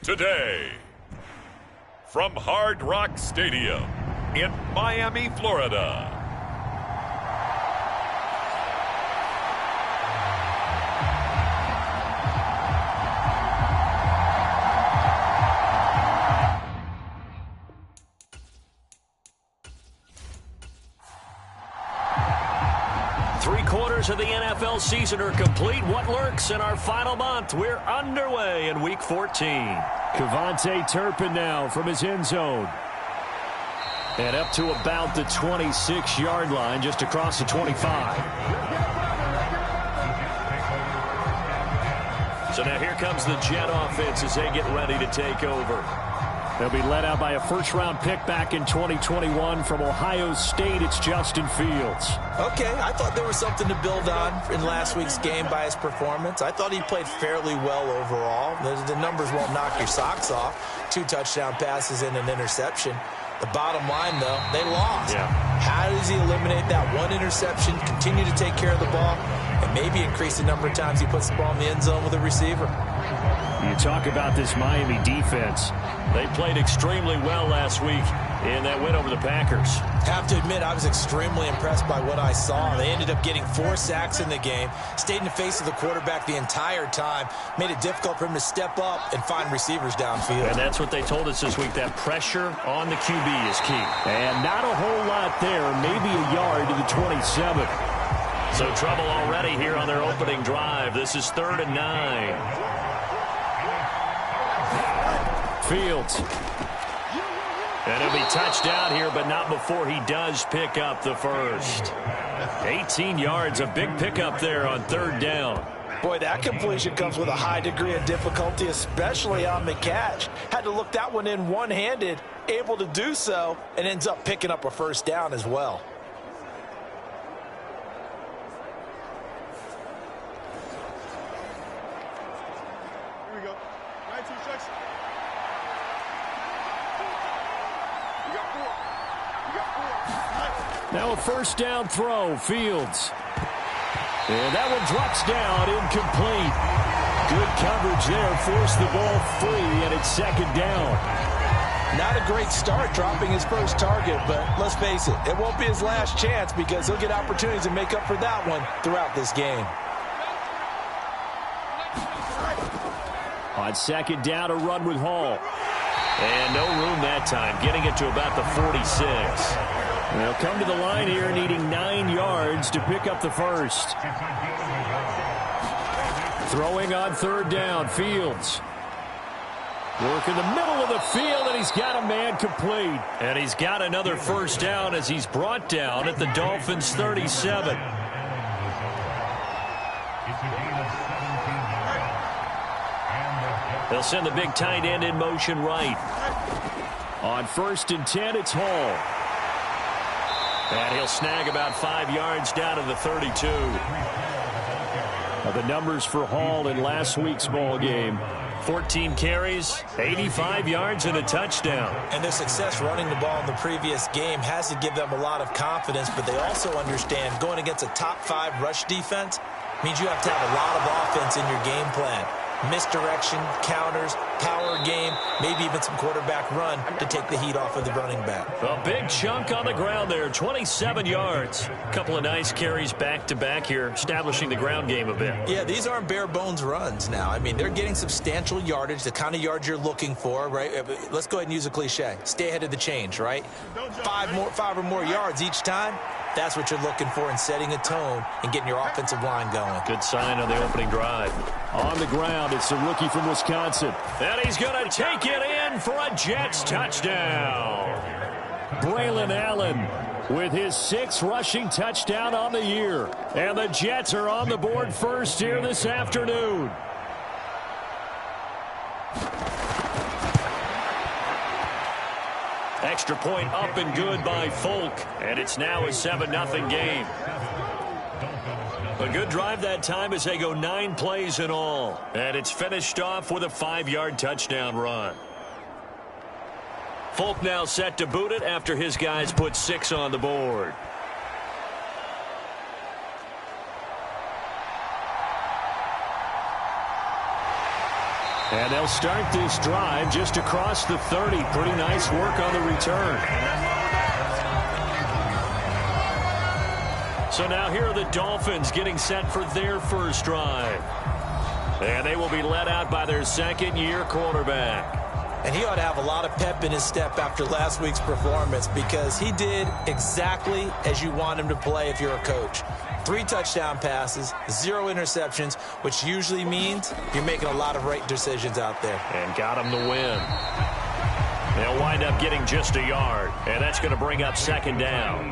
Today, from Hard Rock Stadium in Miami, Florida. Three-quarters of the NFL season are complete. What lurks in our final month? We're underway in Week 14. KaVontae Turpin now from his end zone. And up to about the 26-yard line, just across the 25. So now here comes the Jet offense as they get ready to take over. They'll be led out by a first-round pick back in 2021 from Ohio State. It's Justin Fields. Okay, I thought there was something to build on in last week's game by his performance. I thought he played fairly well overall. The numbers won't knock your socks off. 2 touchdown passes and an interception. The bottom line, though, they lost. Yeah. How does he eliminate that one interception, continue to take care of the ball, and maybe increase the number of times he puts the ball in the end zone with a receiver? You talk about this Miami defense. They played extremely well last week in that win over the Packers. Have to admit, I was extremely impressed by what I saw. They ended up getting 4 sacks in the game, stayed in the face of the quarterback the entire time, made it difficult for him to step up and find receivers downfield. And that's what they told us this week, that pressure on the QB is key. And not a whole lot there, maybe a yard to the 27. So trouble already here on their opening drive. This is 3rd and 9. Fields. And he'll be touched down here, but not before he does pick up the first. 18 yards, a big pickup there on 3rd down. Boy, that completion comes with a high degree of difficulty, especially on the catch. Had to look that one in one-handed, able to do so, and ends up picking up a first down as well. Here we go. 19 seconds. Now a first down throw, Fields. And that one drops down, incomplete. Good coverage there, forced the ball free, and it's 2nd down. Not a great start dropping his first target, but let's face it, it won't be his last chance because he'll get opportunities to make up for that one throughout this game. On 2nd down, a run with Hall. And no room that time, getting it to about the 46. They'll come to the line here needing 9 yards to pick up the first. Throwing on 3rd down, Fields. Work in the middle of the field, and he's got a man complete. And he's got another first down as he's brought down at the Dolphins' 37. They'll send the big tight end in motion right. On 1st and 10, it's Hall. And he'll snag about 5 yards down to the 32. The numbers for Hall in last week's ball game. 14 carries, 85 yards, and a touchdown. And their success running the ball in the previous game has to give them a lot of confidence, but they also understand going against a top 5 rush defense means you have to have a lot of offense in your game plan. Misdirection, counters, power game, maybe even some quarterback run to take the heat off of the running back. A big chunk on the ground there, 27 yards. A couple of nice carries back-to-back here, establishing the ground game a bit. Yeah, these aren't bare-bones runs now. I mean, they're getting substantial yardage, the kind of yards you're looking for, right? Let's go ahead and use a cliche. Stay ahead of the change, right? 5 or more yards each time. That's what you're looking for in setting a tone and getting your offensive line going. Good sign on the opening drive. On the ground, it's the rookie from Wisconsin. And he's going to take it in for a Jets touchdown. Braylon Allen with his 6th rushing touchdown on the year. And the Jets are on the board first here this afternoon. Extra point up and good by Folk. And it's now a 7-0 game. A good drive that time as they go 9 plays in all. And it's finished off with a 5-yard touchdown run. Folk now set to boot it after his guys put 6 on the board. And they'll start this drive just across the 30. Pretty nice work on the return. So now here are the Dolphins getting set for their first drive. And they will be led out by their second-year quarterback. And he ought to have a lot of pep in his step after last week's performance because he did exactly as you want him to play if you're a coach. 3 touchdown passes, 0 interceptions, which usually means you're making a lot of right decisions out there. And got him the win. They'll wind up getting just a yard, and that's going to bring up second down.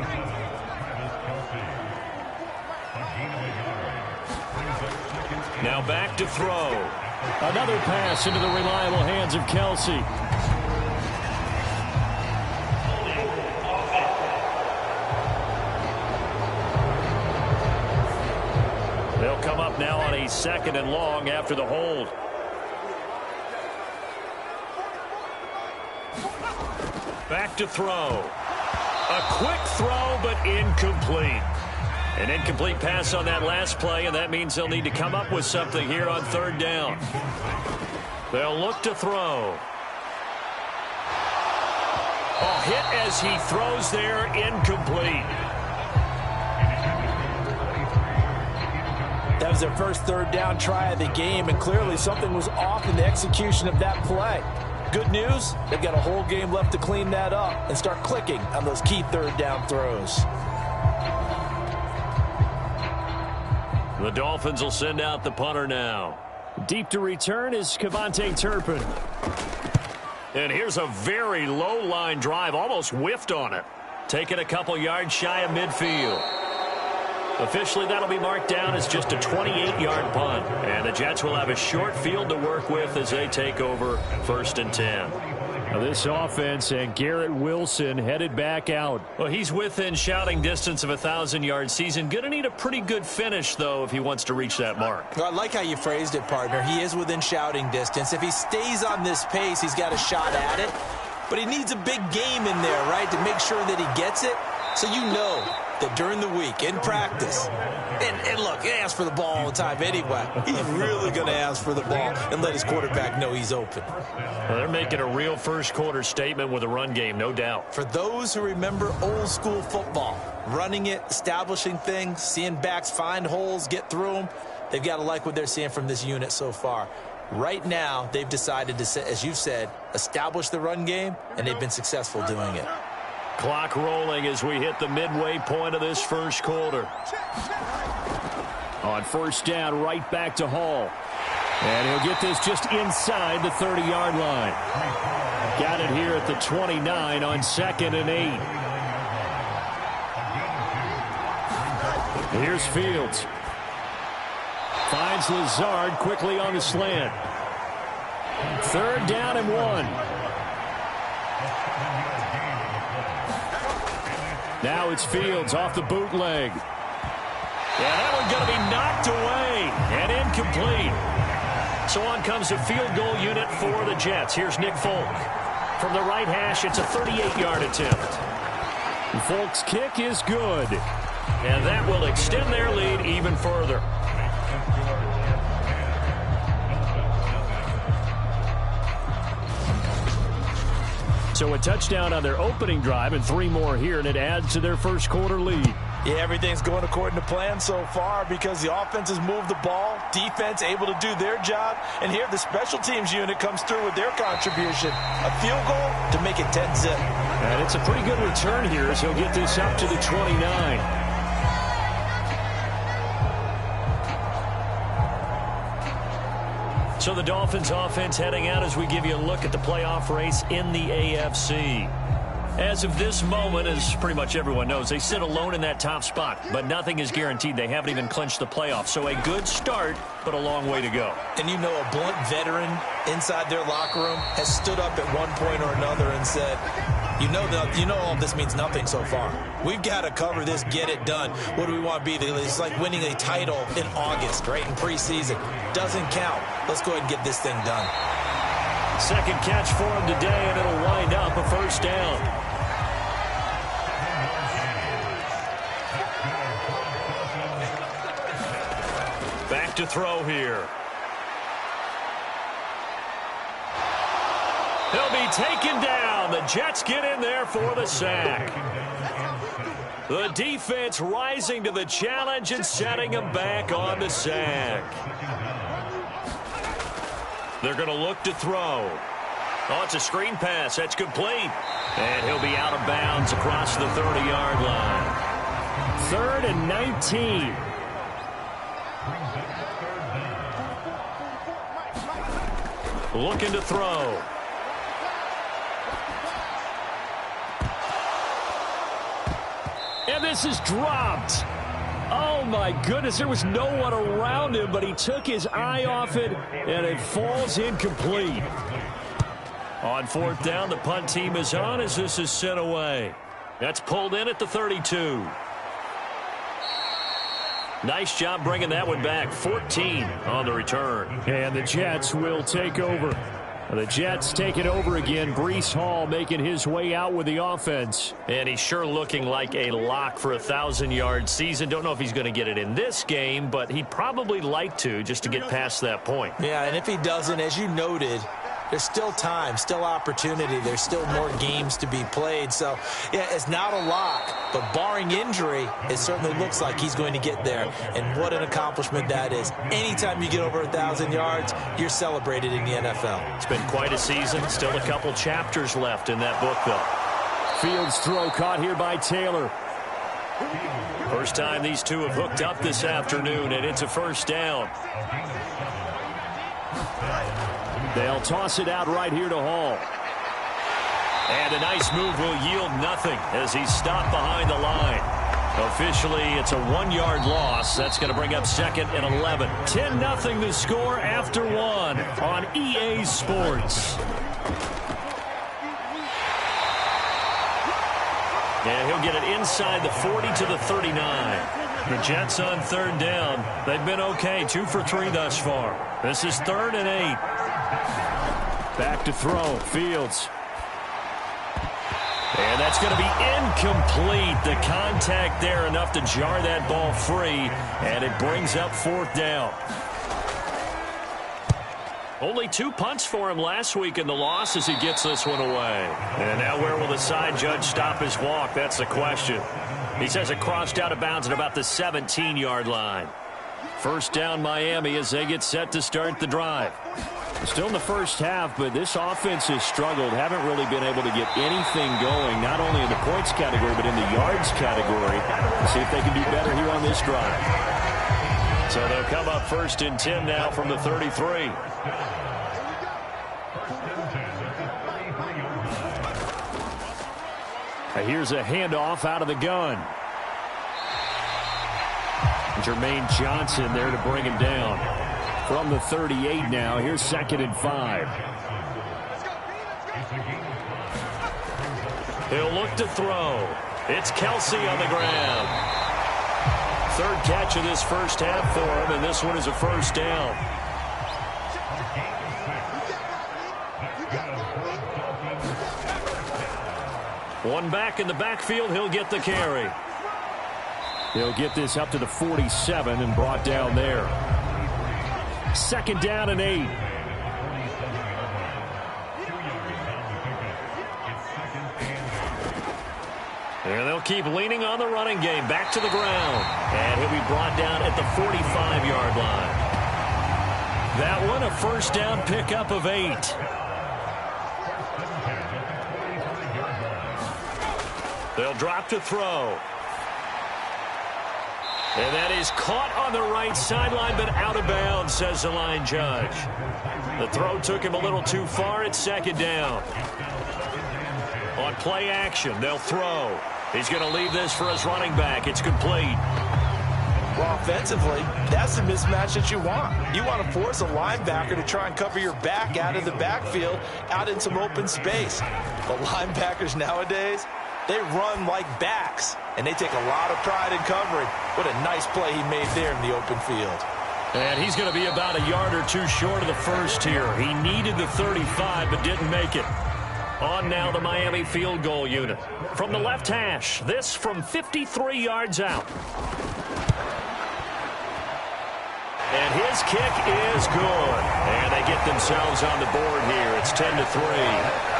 Now back to throw. Another pass into the reliable hands of Kelsey. They'll come up now on a 2nd and long after the hold. Back to throw. A quick throw, but incomplete. An incomplete pass on that last play, and that means they'll need to come up with something here on 3rd down. They'll look to throw. A hit as he throws there, incomplete. That was their first 3rd down try of the game, and clearly something was off in the execution of that play. Good news, they've got a whole game left to clean that up and start clicking on those key 3rd down throws. The Dolphins will send out the punter now. Deep to return is Kevontae Turpin. And here's a very low line drive, almost whiffed on it. Taking a couple yards shy of midfield. Officially, that'll be marked down as just a 28-yard punt. And the Jets will have a short field to work with as they take over 1st and 10. Now this offense and Garrett Wilson headed back out. Well, he's within shouting distance of a 1,000-yard season. Going to need a pretty good finish, though, if he wants to reach that mark. Well, I like how you phrased it, partner. He is within shouting distance. If he stays on this pace, he's got a shot at it. But he needs a big game in there, right, to make sure that he gets it. So you know that during the week, in practice, and look, he asks for the ball all the time anyway. He's really going to ask for the ball and let his quarterback know he's open. Well, they're making a real first-quarter statement with a run game, no doubt. For those who remember old-school football, running it, establishing things, seeing backs find holes, get through them, they've got to like what they're seeing from this unit so far. Right now, they've decided to, as you've said, establish the run game, and they've been successful doing it. Clock rolling as we hit the midway point of this first quarter. On 1st down, right back to Hall. And he'll get this just inside the 30-yard line. Got it here at the 29 on 2nd and 8. Here's Fields. Finds Lazard quickly on the slant. 3rd down and 1. Now it's Fields off the bootleg. Yeah, that one's going to be knocked away and incomplete. So on comes the field goal unit for the Jets. Here's Nick Folk. From the right hash, it's a 38-yard attempt. Folk's kick is good. And that will extend their lead even further. So a touchdown on their opening drive and 3 more here, and it adds to their first quarter lead. Yeah, everything's going according to plan so far because the offense has moved the ball, defense able to do their job, and here the special teams unit comes through with their contribution. A field goal to make it 10-zip. And it's a pretty good return here as he'll get this up to the 29. So the Dolphins offense heading out as we give you a look at the playoff race in the AFC. As of this moment, as pretty much everyone knows, they sit alone in that top spot, but nothing is guaranteed. They haven't even clinched the playoffs. So a good start, but a long way to go. And you know, a blunt veteran inside their locker room has stood up at one point or another and said, you know all this means nothing so far. We've got to cover this, get it done. What do we want to be? It's like winning a title in August, right, in preseason. Doesn't count. Let's go ahead and get this thing done. Second catch for him today, and it'll wind up a 1st down. Back to throw here. He'll be taken down. The Jets get in there for the sack. The defense rising to the challenge and setting him back on the sack. They're going to look to throw. Oh, it's a screen pass. That's complete. And he'll be out of bounds across the 30-yard line. 3rd and 19. Looking to throw. And this is dropped. Oh, my goodness. There was no one around him, but he took his eye off it, and it falls incomplete. On 4th down, the punt team is on as this is sent away. That's pulled in at the 32. Nice job bringing that one back. 14 on the return. And the Jets will take over. The Jets take it over again. Breece Hall making his way out with the offense. And he's sure looking like a lock for a 1,000-yard season. Don't know if he's going to get it in this game, but he'd probably like to just to get past that point. Yeah, and if he doesn't, as you noted, there's still time, still opportunity. There's still more games to be played. So, yeah, it's not a lock, but barring injury, it certainly looks like he's going to get there. And what an accomplishment that is. Anytime you get over 1,000 yards, you're celebrated in the NFL. It's been quite a season. Still a couple chapters left in that book, though. Fields throw caught here by Taylor. First time these two have hooked up this afternoon, and it's a first down. They'll toss it out right here to Hall. And a nice move will yield nothing as he's stopped behind the line. Officially, it's a 1-yard loss. That's going to bring up 2nd and 11. 10-0 the score after 1 on EA Sports. And he'll get it inside the 40 to the 39. The Jets on 3rd down. They've been okay. 2 for 3 thus far. This is 3rd and 8. Back to throw. Fields. And that's going to be incomplete. The contact there enough to jar that ball free. And it brings up 4th down. Only 2 punts for him last week in the loss as he gets this one away. And now where will the side judge stop his walk? That's the question. He says it crossed out of bounds at about the 17-yard line. First down Miami as they get set to start the drive. Still in the first half, but this offense has struggled. Haven't really been able to get anything going, not only in the points category, but in the yards category. Let's see if they can do better here on this drive. So they'll come up 1st and 10 now from the 33. Here's a handoff out of the gun. Jermaine Johnson there to bring him down. From the 38 now, here's 2nd and 5. He'll look to throw. It's Kelsey on the ground. 3rd catch of this first half for him, and this one is a first down. One back in the backfield, he'll get the carry. They'll get this up to the 47 and brought down there. 2nd down and 8. And they'll keep leaning on the running game. Back to the ground. And he'll be brought down at the 45-yard line. That one, a first down pickup of 8. They'll drop to throw. And that is caught on the right sideline, but out of bounds, says the line judge. The throw took him a little too far. It's 2nd down. On play action, they'll throw. He's going to leave this for his running back. It's complete. Well, offensively, that's the mismatch that you want. You want to force a linebacker to try and cover your back out of the backfield, out in some open space. The linebackers nowadays, they run like backs, and they take a lot of pride in covering. What a nice play he made there in the open field. And he's going to be about a yard or two short of the first here. He needed the 35, but didn't make it. On now the Miami field goal unit. From the left hash, this from 53 yards out. And his kick is good. And they get themselves on the board here. It's 10-3.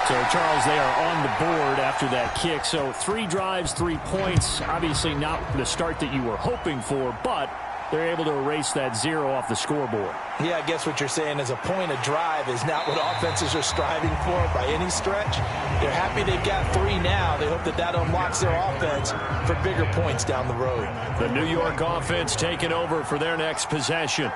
So, Charles, they are on the board after that kick. So 3 drives, 3 points. Obviously not the start that you were hoping for, but they're able to erase that 0 off the scoreboard. Yeah, I guess what you're saying is a point of drive is not what offenses are striving for by any stretch. They're happy they've got 3 now. They hope that that unlocks their offense for bigger points down the road. The New York offense taking over for their next possession.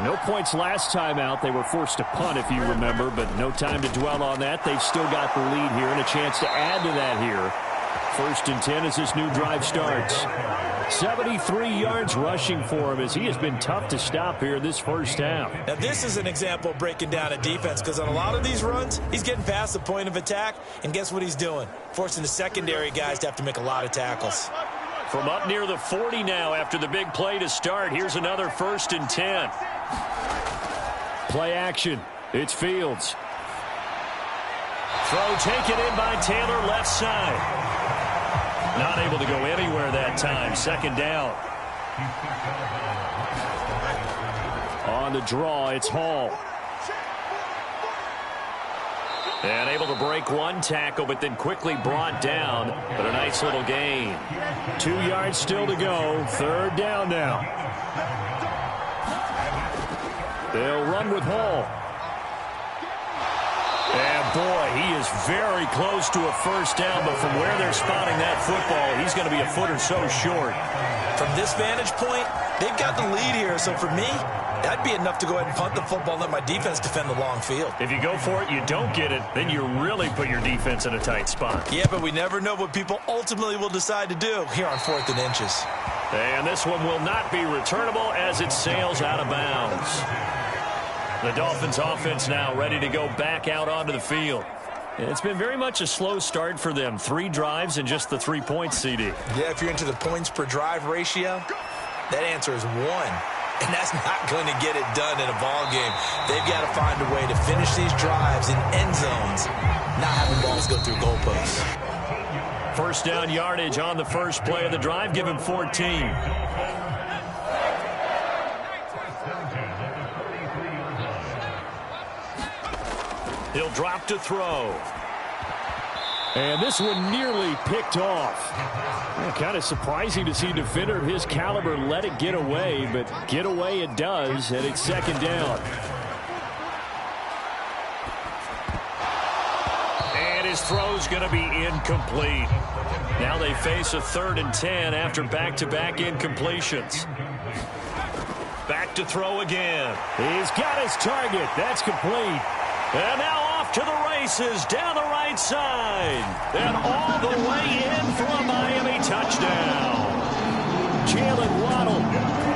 No points last time out. They were forced to punt, if you remember, but no time to dwell on that. They've still got the lead here and a chance to add to that here. 1st and 10 as this new drive starts. 73 yards rushing for him as he has been tough to stop here this first half. Now, this is an example of breaking down a defense because on a lot of these runs, he's getting past the point of attack, and guess what he's doing? Forcing the secondary guys to have to make a lot of tackles. From up near the 40 now after the big play to start, here's another 1st and 10. Play action. It's Fields. Throw taken in by Taylor, left side. Not able to go anywhere that time. 2nd down. On the draw, it's Hall. And able to break 1 tackle, but then quickly brought down. But a nice little gain. 2 yards still to go. 3rd down now. They'll run with Hall. And boy, he is very close to a 1st down, but from where they're spotting that football, he's going to be a foot or so short. From this vantage point, they've got the lead here, so for me, that'd be enough to go ahead and punt the football and let my defense defend the long field. If you go for it, you don't get it, then you really put your defense in a tight spot. Yeah, but we never know what people ultimately will decide to do here on 4th and inches. And this one will not be returnable as it sails out of bounds. The Dolphins offense now ready to go back out onto the field. It's been very much a slow start for them. 3 drives and just the 3 points, CD. Yeah, if you're into the points per drive ratio, that answer is 1. And that's not going to get it done in a ball game. They've got to find a way to finish these drives in end zones, not having balls go through goalposts. 1st down yardage on the first play of the drive. Give him 14. He'll drop to throw. And this one nearly picked off. Well, kind of surprising to see a defender of his caliber let it get away, but get away it does, and it's 2nd down. And his throw's going to be incomplete. Now they face a 3rd and 10 after back-to-back incompletions. Back to throw again. He's got his target. That's complete. And now off to the races down the right side. And all the way in for a Miami touchdown. Jalen Waddle,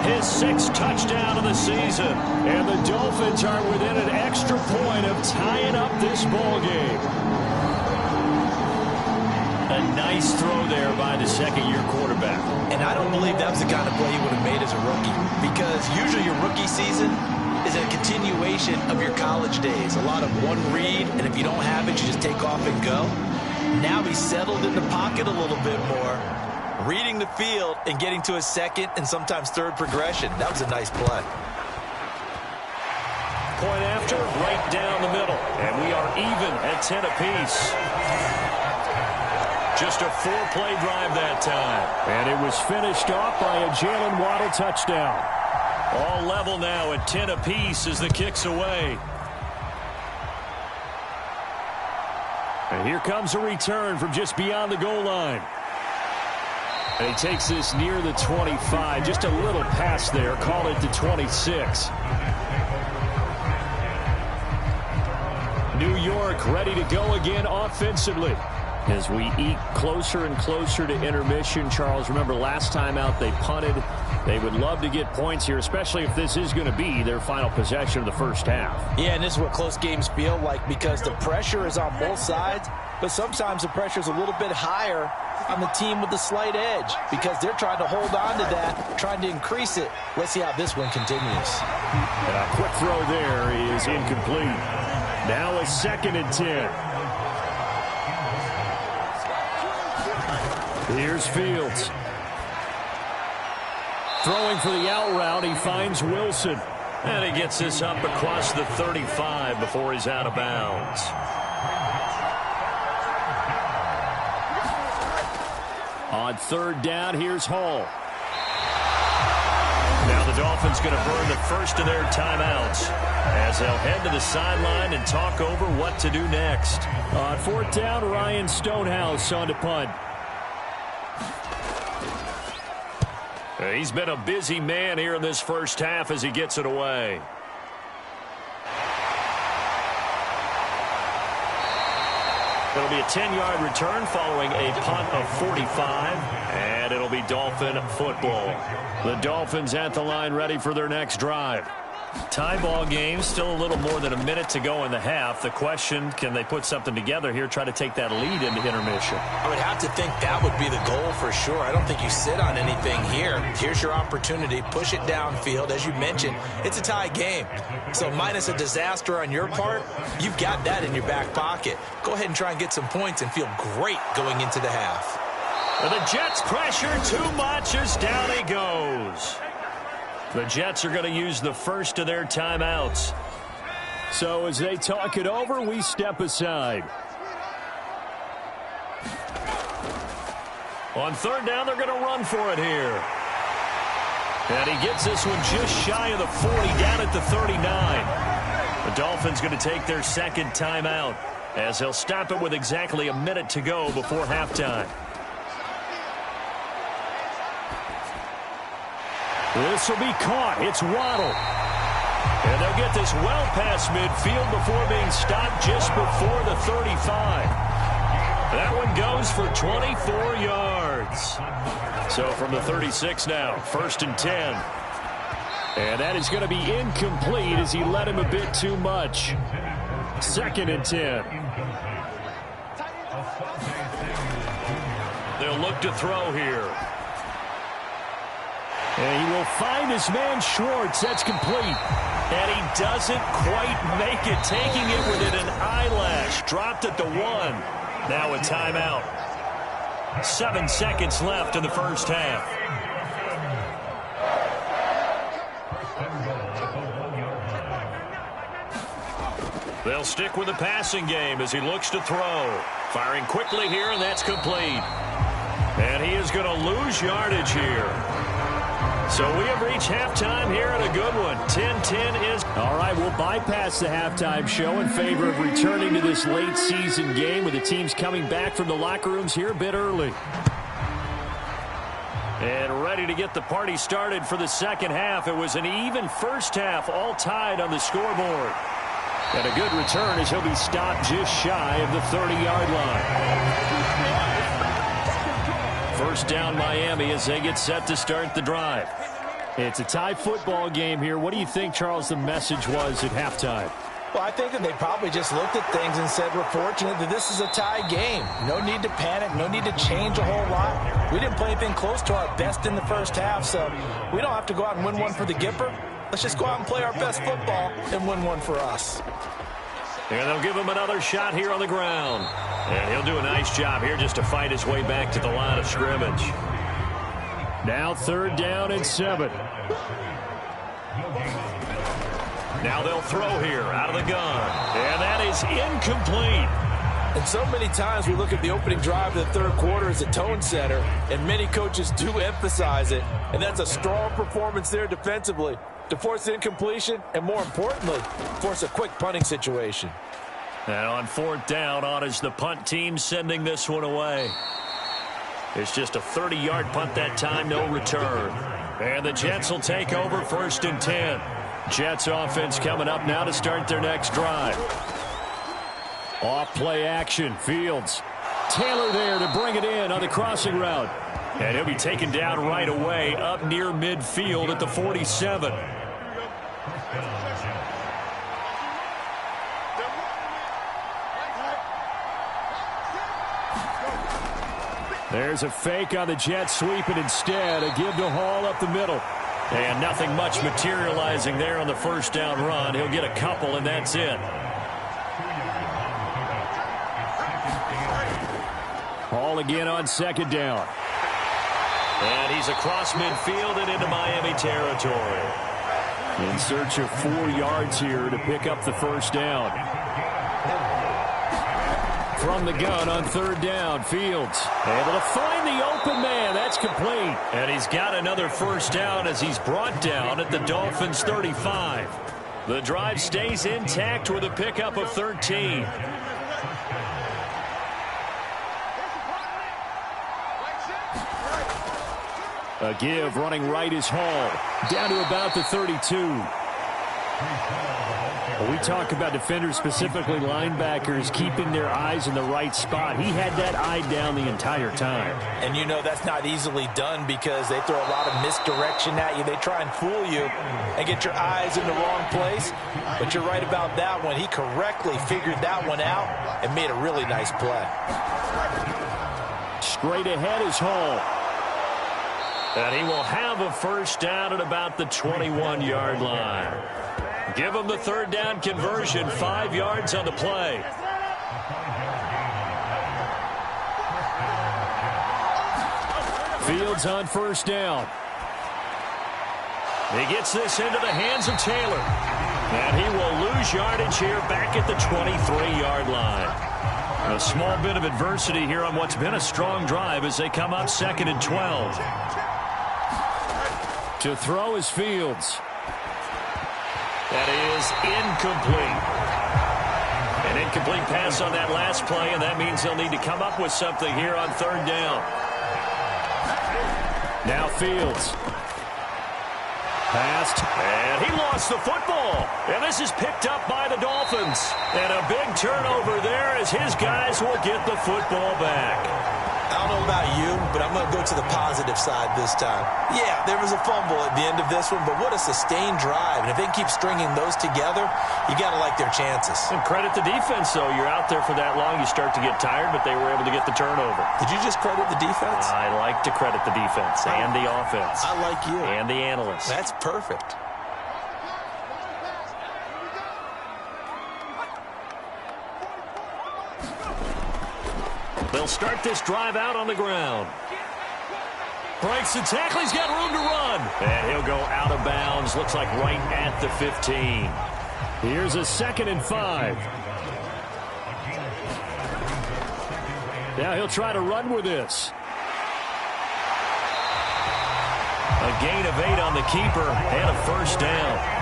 his 6th touchdown of the season. And the Dolphins are within an extra point of tying up this ball game. A nice throw there by the 2nd-year quarterback. And I don't believe that was the kind of play he would have made as a rookie. Because usually your rookie season is a continuation of your college days. A lot of one read, and if you don't have it, you just take off and go. Now he's settled in the pocket a little bit more, reading the field and getting to a 2nd and sometimes 3rd progression. That was a nice play. Point after, right down the middle. And we are even at 10 apiece. Just a 4-play drive that time. And it was finished off by a Jalen Waddle touchdown. All level now at 10 apiece as the kick's away. And here comes a return from just beyond the goal line. And he takes this near the 25. Just a little pass there. Call it the 26. New York ready to go again offensively. As we eke closer and closer to intermission, Charles, remember last time out they punted. They would love to get points here, especially if this is going to be their final possession of the first half. Yeah, and this is what close games feel like because the pressure is on both sides, but sometimes the pressure is a little bit higher on the team with the slight edge because they're trying to hold on to that, trying to increase it. Let's see how this one continues. And a quick throw there is incomplete. Now a 2nd and 10. Here's Fields. Throwing for the out route, he finds Wilson. And he gets this up across the 35 before he's out of bounds. On third down, here's Hall. Now the Dolphins going to burn the first of their timeouts as they'll head to the sideline and talk over what to do next. On fourth down, Ryan Stonehouse on to punt. He's been a busy man here in this first half as he gets it away. It'll be a 10-yard return following a punt of 45, and it'll be Dolphin football. The Dolphins at the line ready for their next drive. Tie ball game, still a little more than a minute to go in the half. The question, can they put something together here, try to take that lead into intermission? I would have to think that would be the goal for sure. I don't think you sit on anything here. Here's your opportunity. Push it downfield. As you mentioned, it's a tie game. So minus a disaster on your part, you've got that in your back pocket. Go ahead and try and get some points and feel great going into the half. The Jets pressure too much as down he goes. The Jets are going to use the first of their timeouts. So as they talk it over, we step aside. On third down, they're going to run for it here. And he gets this one just shy of the 40, down at the 39. The Dolphins going to take their second timeout as they'll stop it with exactly a minute to go before halftime. This will be caught. It's Waddle. And they'll get this well past midfield before being stopped just before the 35. That one goes for 24 yards. So from the 36 now, 1st and 10. And that is going to be incomplete as he led him a bit too much. 2nd and 10. They'll look to throw here. And he will find his man Schwartz. That's complete. And he doesn't quite make it, taking it within an eyelash. Dropped at the 1. Now a timeout. 7 seconds left in the first half. They'll stick with the passing game as he looks to throw. Firing quickly here, and that's complete. And he is going to lose yardage here. So we have reached halftime here at a good one. 10-10 is... All right, we'll bypass the halftime show in favor of returning to this late season game with the teams coming back from the locker rooms here a bit early. And ready to get the party started for the second half. It was an even first half, all tied on the scoreboard. And a good return as he'll be stopped just shy of the 30-yard line. First down Miami as they get set to start the drive. It's a tie football game here. What do you think, Charles, the message was at halftime? Well, I think that they probably just looked at things and said, we're fortunate that this is a tie game. No need to panic. No need to change a whole lot. We didn't play anything close to our best in the first half, so we don't have to go out and win one for the Gipper. Let's just go out and play our best football and win one for us. And they'll give him another shot here on the ground. And he'll do a nice job here just to fight his way back to the line of scrimmage. Now 3rd down and 7. Now they'll throw here out of the gun. And that is incomplete. And so many times we look at the opening drive of the third quarter as a tone setter, and many coaches do emphasize it. And that's a strong performance there defensively to force incompletion and, more importantly, force a quick punting situation. And on 4th down, on is the punt team sending this one away. It's just a 30-yard punt that time, no return. And the Jets will take over 1st and 10. Jets offense coming up now to start their next drive. Off play action, Fields. Taylor there to bring it in on the crossing route. And he'll be taken down right away up near midfield at the 47. There's a fake on the Jets sweep, and instead a give to Hall up the middle. And nothing much materializing there on the first down run. He'll get a couple, and that's it. Ball again on second down. And he's across midfield and into Miami territory. In search of 4 yards here to pick up the first down. From the gun on third down, Fields able to find the open man. That's complete. And he's got another first down as he's brought down at the Dolphins' 35. The drive stays intact with a pickup of 13. A give running right is Hall. Down to about the 32. We talk about defenders, specifically linebackers, keeping their eyes in the right spot. He had that eye down the entire time. And you know that's not easily done because they throw a lot of misdirection at you. They try and fool you and get your eyes in the wrong place. But you're right about that one. He correctly figured that one out and made a really nice play. Straight ahead is Hall. And he will have a first down at about the 21-yard line. Give him the third down conversion, 5 yards on the play. Fields on first down. He gets this into the hands of Taylor. And he will lose yardage here back at the 23-yard line. A small bit of adversity here on what's been a strong drive as they come up 2nd and 12. To throw is Fields. That is incomplete. An incomplete pass on that last play, and that means they'll need to come up with something here on third down. Now Fields. Passed. And he lost the football. And this is picked up by the Dolphins. And a big turnover there as his guys will get the football back. I don't know about you, but I'm going to go to the positive side this time. Yeah, there was a fumble at the end of this one, but what a sustained drive. And if they keep stringing those together, you got to like their chances. And credit the defense, though. You're out there for that long, you start to get tired, but they were able to get the turnover. Did you just credit the defense? I like to credit the defense and the offense. I like you. And the analysts. That's perfect. They'll start this drive out on the ground. Breaks the tackle. He's got room to run. And he'll go out of bounds. Looks like right at the 15. Here's a 2nd and 5. Now he'll try to run with this. A gain of 8 on the keeper and a first down.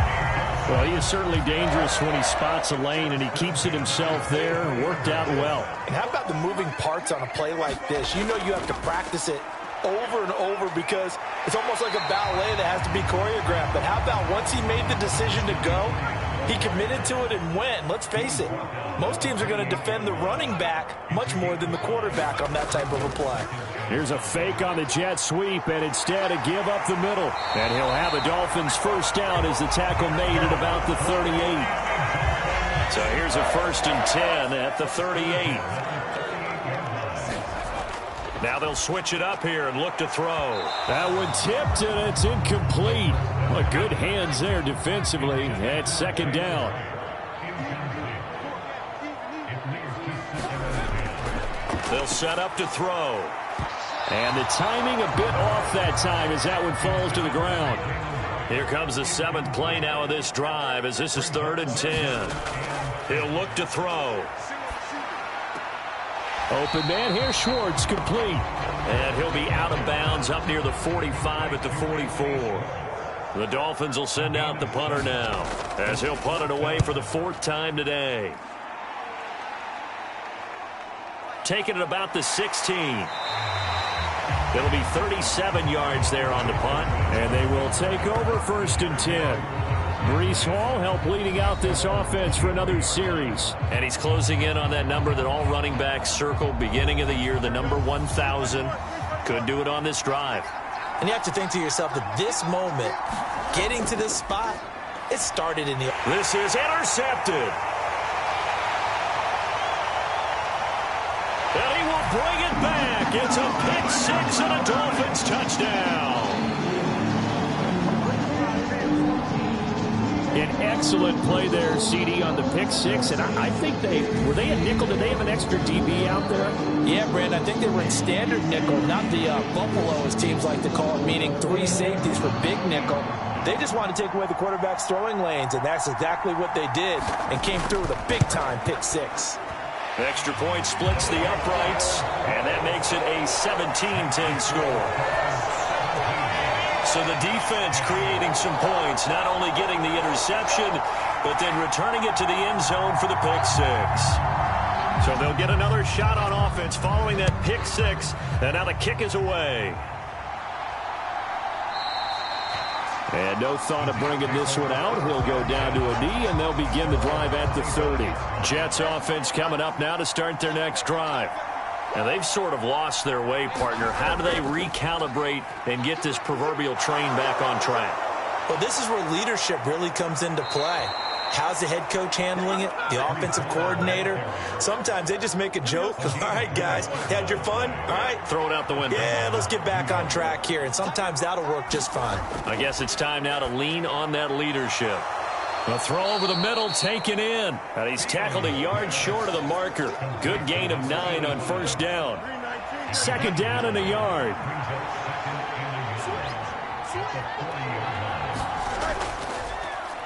Well, he is certainly dangerous when he spots a lane, and he keeps it himself there. Worked out well. And how about the moving parts on a play like this? You know you have to practice it over and over because it's almost like a ballet that has to be choreographed. But how about once he made the decision to go, he committed to it and went. Let's face it, most teams are going to defend the running back much more than the quarterback on that type of a play. Here's a fake on the jet sweep, and instead a give up the middle. And he'll have a Dolphins first down as the tackle made at about the 38. So here's a 1st and 10 at the 38. Now they'll switch it up here and look to throw. That one tipped, and it's incomplete. Well, good hands there defensively at 2nd down. They'll set up to throw. And the timing a bit off that time as that one falls to the ground. Here comes the 7th play now of this drive as this is 3rd and 10. He'll look to throw. Open man here, Schwartz, complete. And he'll be out of bounds up near the 45 at the 44. The Dolphins will send out the punter now as he'll punt it away for the 4th time today. Taking it about the 16. It'll be 37 yards there on the punt. And they will take over 1st and 10. Breece Hall helped leading out this offense for another series. And he's closing in on that number that all running backs circled beginning of the year, the number 1,000. Could do it on this drive. And you have to think to yourself that this moment, getting to this spot, it started in the... This is intercepted. And he will bring it back. It's a pick six and a Dolphins touchdown. An excellent play there, CD, on the pick six. And I think were they a nickel? Did they have an extra DB out there? Yeah, Brandon, I think they were in standard nickel, not the Buffalo, as teams like to call it, meaning 3 safeties for big nickel. They just want to take away the quarterback's throwing lanes, and that's exactly what they did, and came through with a big-time pick six. The extra point splits the uprights, and that makes it a 17-10 score. So the defense creating some points, not only getting the interception, but then returning it to the end zone for the pick six. So they'll get another shot on offense following that pick six, and now the kick is away. And no thought of bringing this one out. He'll go down to a knee, and they'll begin the drive at the 30. Jets offense coming up now to start their next drive. Now, they've sort of lost their way, partner. How do they recalibrate and get this proverbial train back on track? Well, this is where leadership really comes into play. How's the head coach handling it? The offensive coordinator? Sometimes they just make a joke. All right, guys, had your fun? All right. Throw it out the window. Yeah, let's get back on track here. And sometimes that'll work just fine. I guess it's time now to lean on that leadership. The throw over the middle taken in. And he's tackled a yard short of the marker. Good gain of 9 on first down. 2nd down and a yard.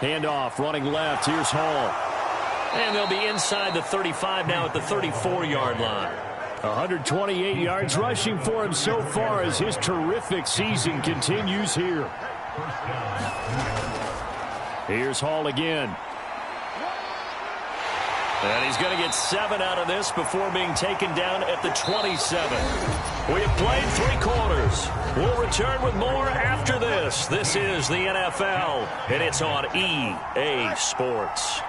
Handoff, running left. Here's Hall. And they'll be inside the 35 now at the 34-yard line. 128 yards rushing for him so far as his terrific season continues here. Here's Hall again. And he's going to get 7 out of this before being taken down at the 27. We have played 3 quarters. We'll return with more after this. This is the NFL, and it's on EA Sports.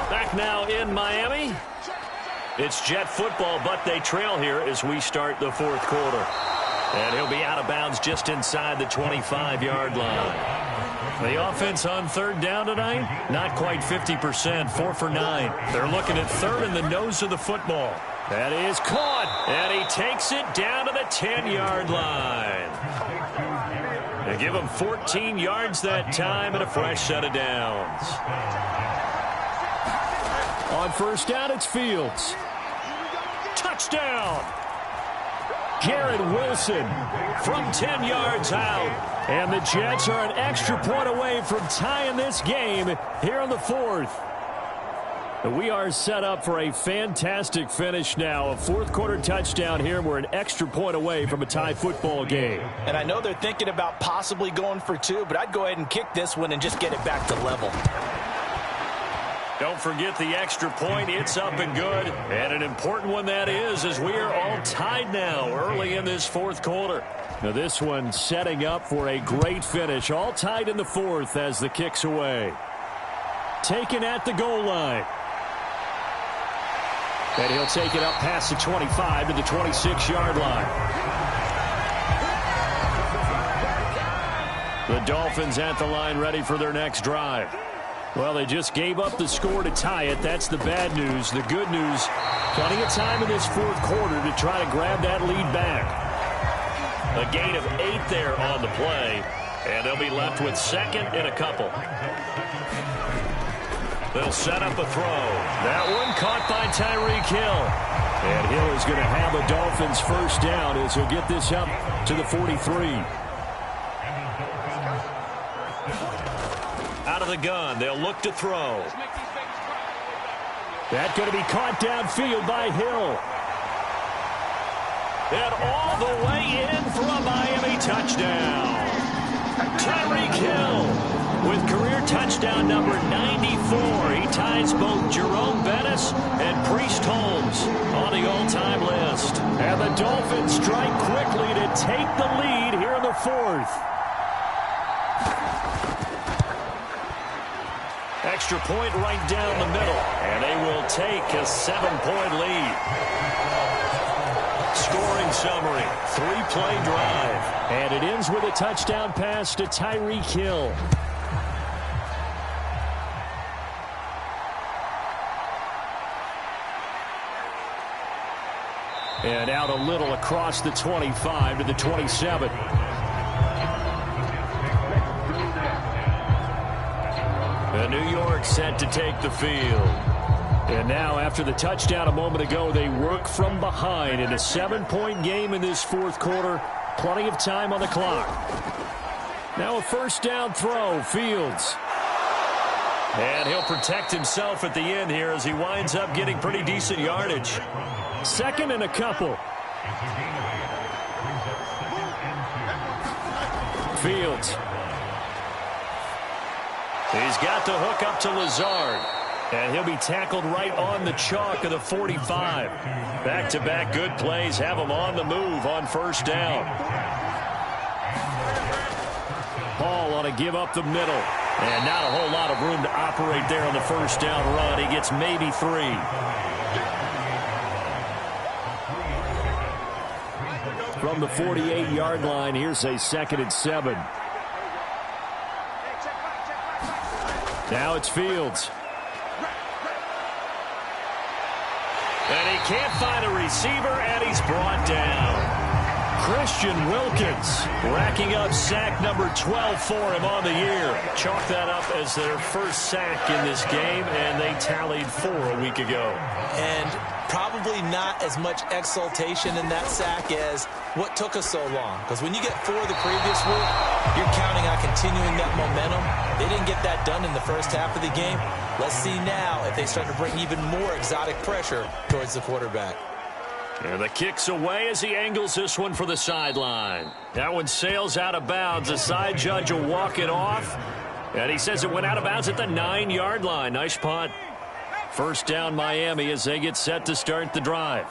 Back now in Miami. It's Jet football, but they trail here as we start the 4th quarter. And he'll be out of bounds just inside the 25-yard line. The offense on 3rd down tonight, not quite 50%, 4 for 9. They're looking at 3rd in the nose of the football. That is caught, and he takes it down to the 10-yard line. They give him 14 yards that time and a fresh set of downs. On 1st down, it's Fields. Touchdown! Garrett Wilson from 10 yards out. And the Jets are an extra point away from tying this game here in the 4th. We are set up for a fantastic finish now. A 4th quarter touchdown here. We're an extra point away from a tie football game. And I know they're thinking about possibly going for 2, but I'd go ahead and kick this one and just get it back to level. Don't forget the extra point. It's up and good. And an important one that is, as we are all tied now early in this 4th quarter. Now this one setting up for a great finish. All tied in the 4th as the kick's away. Taken at the goal line. And he'll take it up past the 25 to the 26-yard line. The Dolphins at the line ready for their next drive. Well, they just gave up the score to tie it. That's the bad news. The good news, plenty of time in this 4th quarter to try to grab that lead back. A gain of 8 there on the play, and they'll be left with 2nd and a couple. They'll set up a throw. That one caught by Tyreek Hill. And Hill is going to have a Dolphins 1st down as he'll get this up to the 43. Out of the gun, they'll look to throw. That's going to be caught downfield by Hill. And all the way in for a Miami touchdown. Tyreek Hill with career touchdown number 94. He ties both Jerome Bettis and Priest Holmes on the all-time list. And the Dolphins strike quickly to take the lead here in the 4th. Extra point right down the middle, and they will take a 7-point lead. Scoring summary, 3-play drive. And it ends with a touchdown pass to Tyreek Hill. And out a little across the 25 to the 27. And New York set to take the field. And now, after the touchdown a moment ago, they work from behind in a 7-point game in this fourth quarter. Plenty of time on the clock. Now a first down throw, Fields. And he'll protect himself at the end here as he winds up getting pretty decent yardage. Second and a couple. Fields. He's got the hook up to Lazard. And he'll be tackled right on the chalk of the 45. Back-to-back good plays have him on the move on first down. Hall on a give up the middle. And not a whole lot of room to operate there on the first down run. He gets maybe 3. From the 48-yard line, here's a 2nd and 7. Now it's Fields. And he can't find a receiver, and he's brought down. Christian Wilkins racking up sack number 12 for him on the year. Chalk that up as their first sack in this game, and they tallied 4 a week ago. And probably not as much exultation in that sack as what took us so long. Because when you get 4 the previous week, you're counting on continuing that momentum. They didn't get that done in the first half of the game. Let's see now if they start to bring even more exotic pressure towards the quarterback. And the kick's away as he angles this one for the sideline. That one sails out of bounds. The side judge will walk it off. And he says it went out of bounds at the 9-yard line. Nice punt. First down Miami as they get set to start the drive.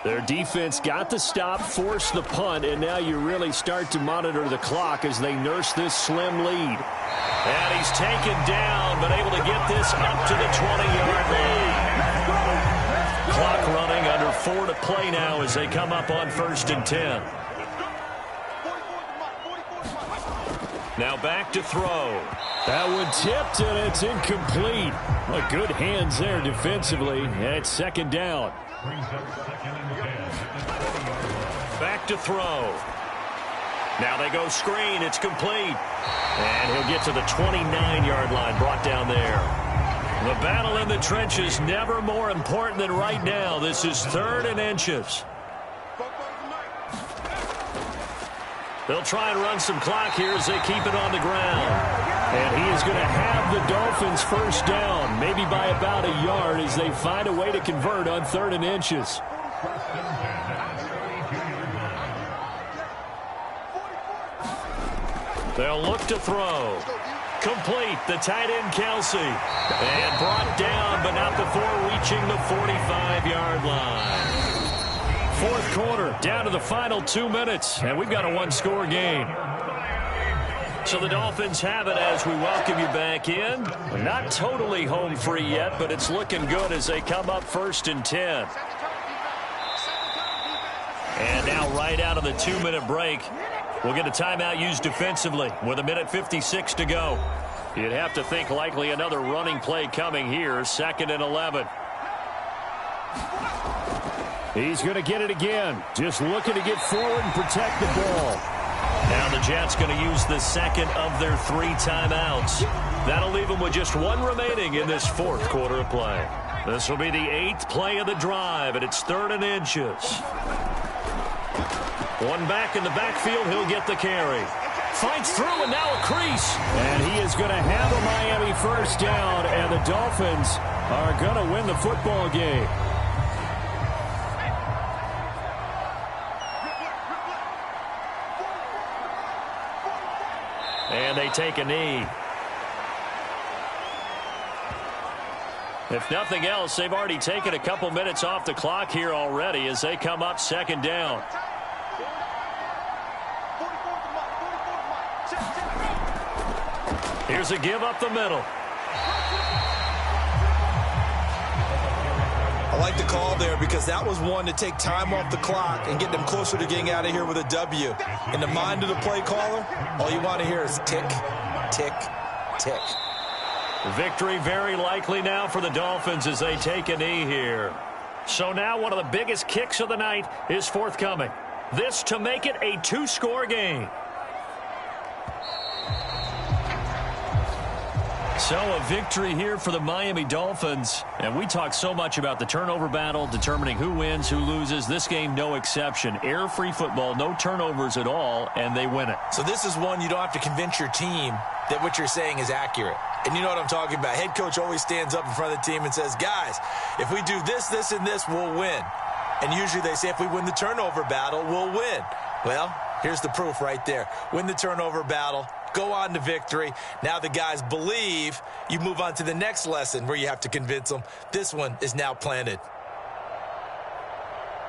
Their defense got the stop, forced the punt, and now you really start to monitor the clock as they nurse this slim lead. And he's taken down, but able to get this up to the 20-yard line. Clock running, under 4 to play now as they come up on 1st and 10. Now back to throw. That one tipped, and it's incomplete. Well, good hands there defensively, and it's 2nd down. Back to throw. Now they go screen. It's complete. And he'll get to the 29-yard line, brought down there. The battle in the trenches, never more important than right now. This is 3rd and inches. They'll try and run some clock here as they keep it on the ground. And he is going to have the Dolphins first down, maybe by about a yard as they find a way to convert on 3rd and inches. They'll look to throw. Complete. The tight end, Kelsey. And brought down, but not before reaching the 45-yard line. Fourth quarter, down to the final 2 minutes, and we've got a one-score game. So the Dolphins have it as we welcome you back in. Not totally home free yet, but it's looking good as they come up 1st and 10. And now right out of the 2-minute break, we'll get a timeout used defensively with 1:56 to go. You'd have to think likely another running play coming here, 2nd and 11. He's going to get it again. Just looking to get forward and protect the ball. Now the Jets going to use the 2nd of their 3 timeouts. That'll leave them with just 1 remaining in this 4th quarter of play. This will be the 8th play of the drive, and it's 3rd and inches. One back in the backfield, he'll get the carry. Fights through, and now a crease. And he is going to have a Miami first down, and the Dolphins are going to win the football game. And they take a knee. If nothing else, they've already taken a couple minutes off the clock here already as they come up 2nd down. Here's a give up the middle. I like the call there because that was one to take time off the clock and get them closer to getting out of here with a W. In the mind of the play caller, all you want to hear is tick, tick, tick. Victory very likely now for the Dolphins as they take a knee here. So now one of the biggest kicks of the night is forthcoming. This to make it a 2-score game. So a victory here for the Miami Dolphins. And we talk so much about the turnover battle, determining who wins, who loses. This game, no exception. Error-free football, no turnovers at all, and they win it. So this is one you don't have to convince your team that what you're saying is accurate. And you know what I'm talking about. Head coach always stands up in front of the team and says, guys, if we do this, this, and this, we'll win. And usually they say if we win the turnover battle, we'll win. Well, here's the proof right there. Win the turnover battle. Go on to victory. Now the guys believe. You move on to the next lesson where you have to convince them. This one is now planted.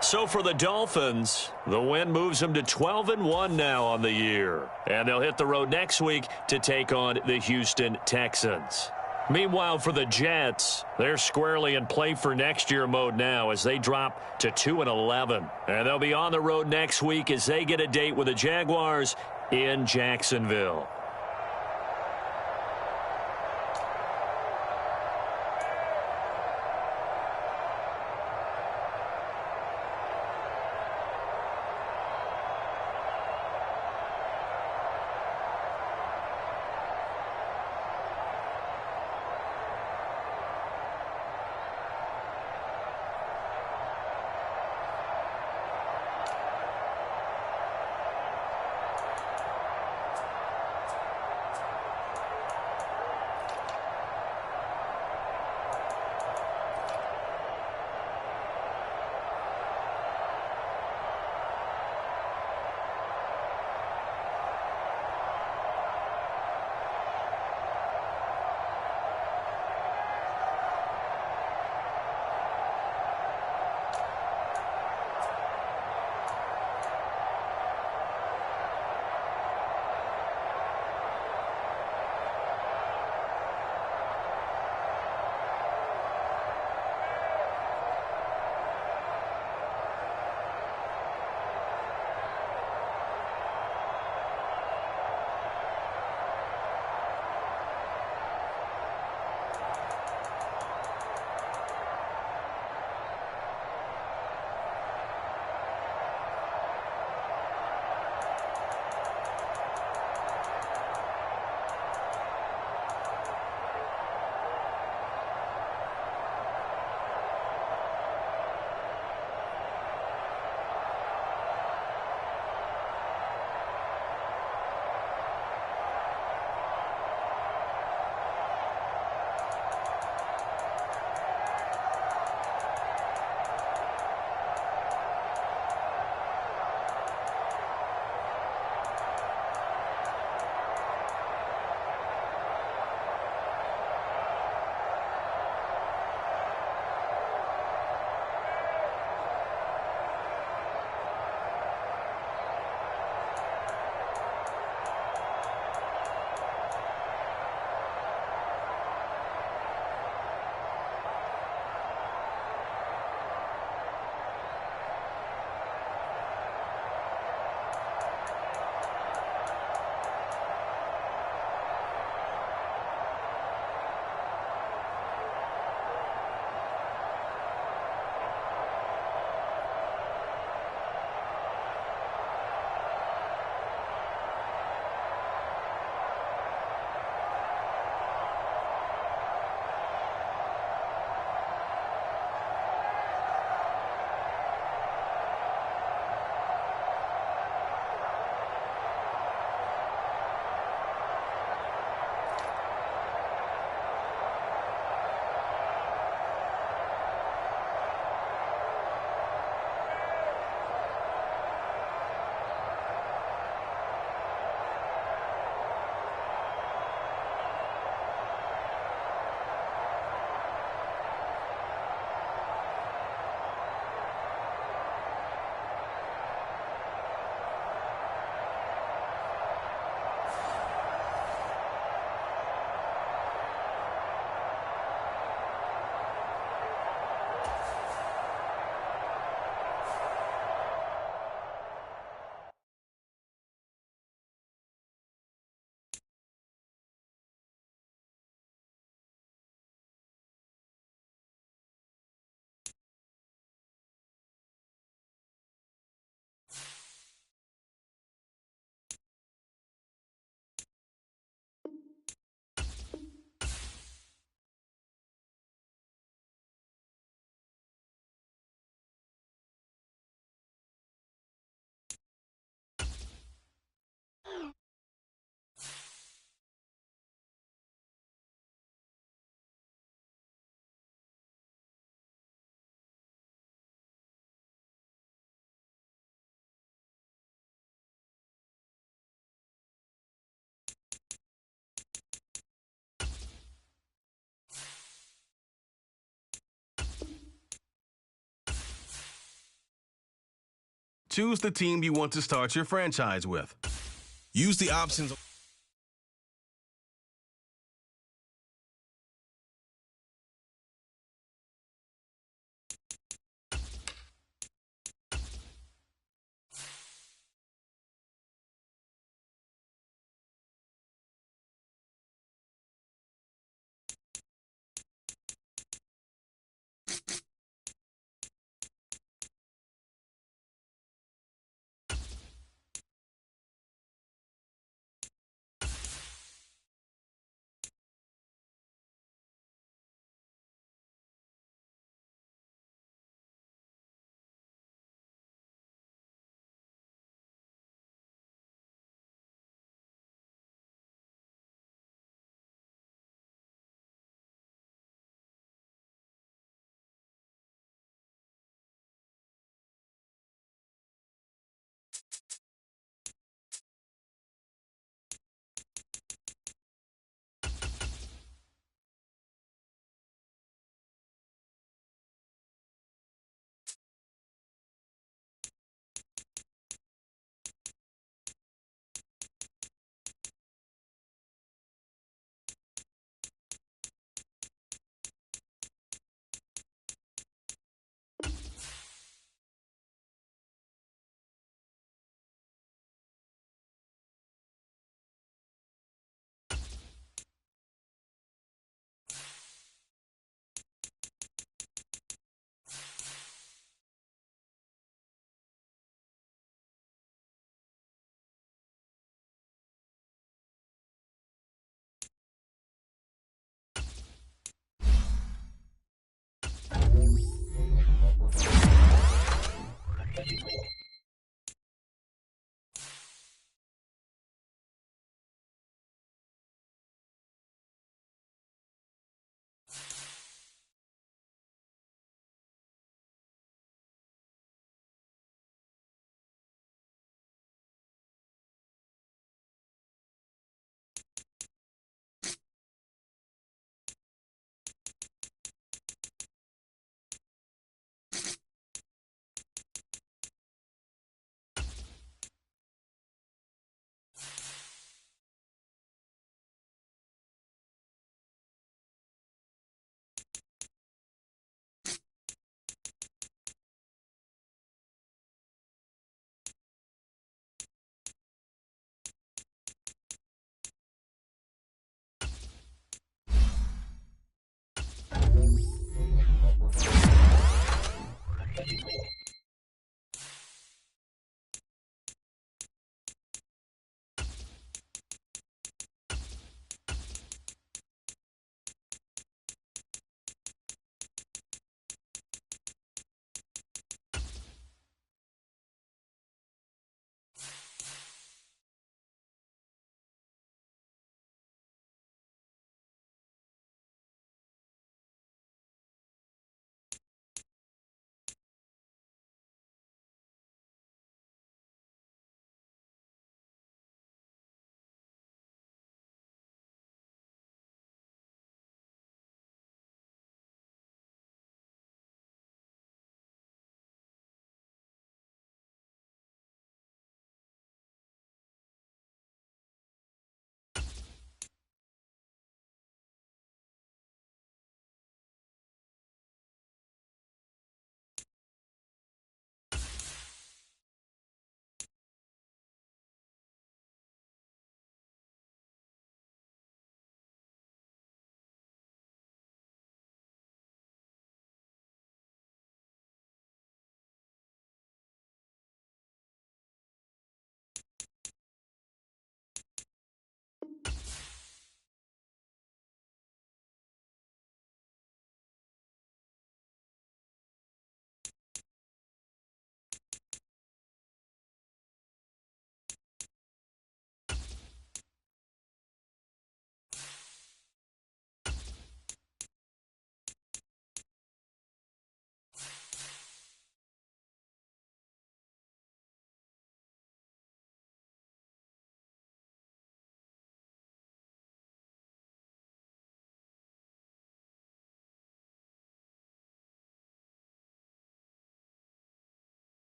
So for the Dolphins, the win moves them to 12-1 now on the year. And they'll hit the road next week to take on the Houston Texans. Meanwhile, for the Jets, they're squarely in play for next year mode now as they drop to 2-11. And they'll be on the road next week as they get a date with the Jaguars in Jacksonville. choose the team you want to start your franchise with. Use the options.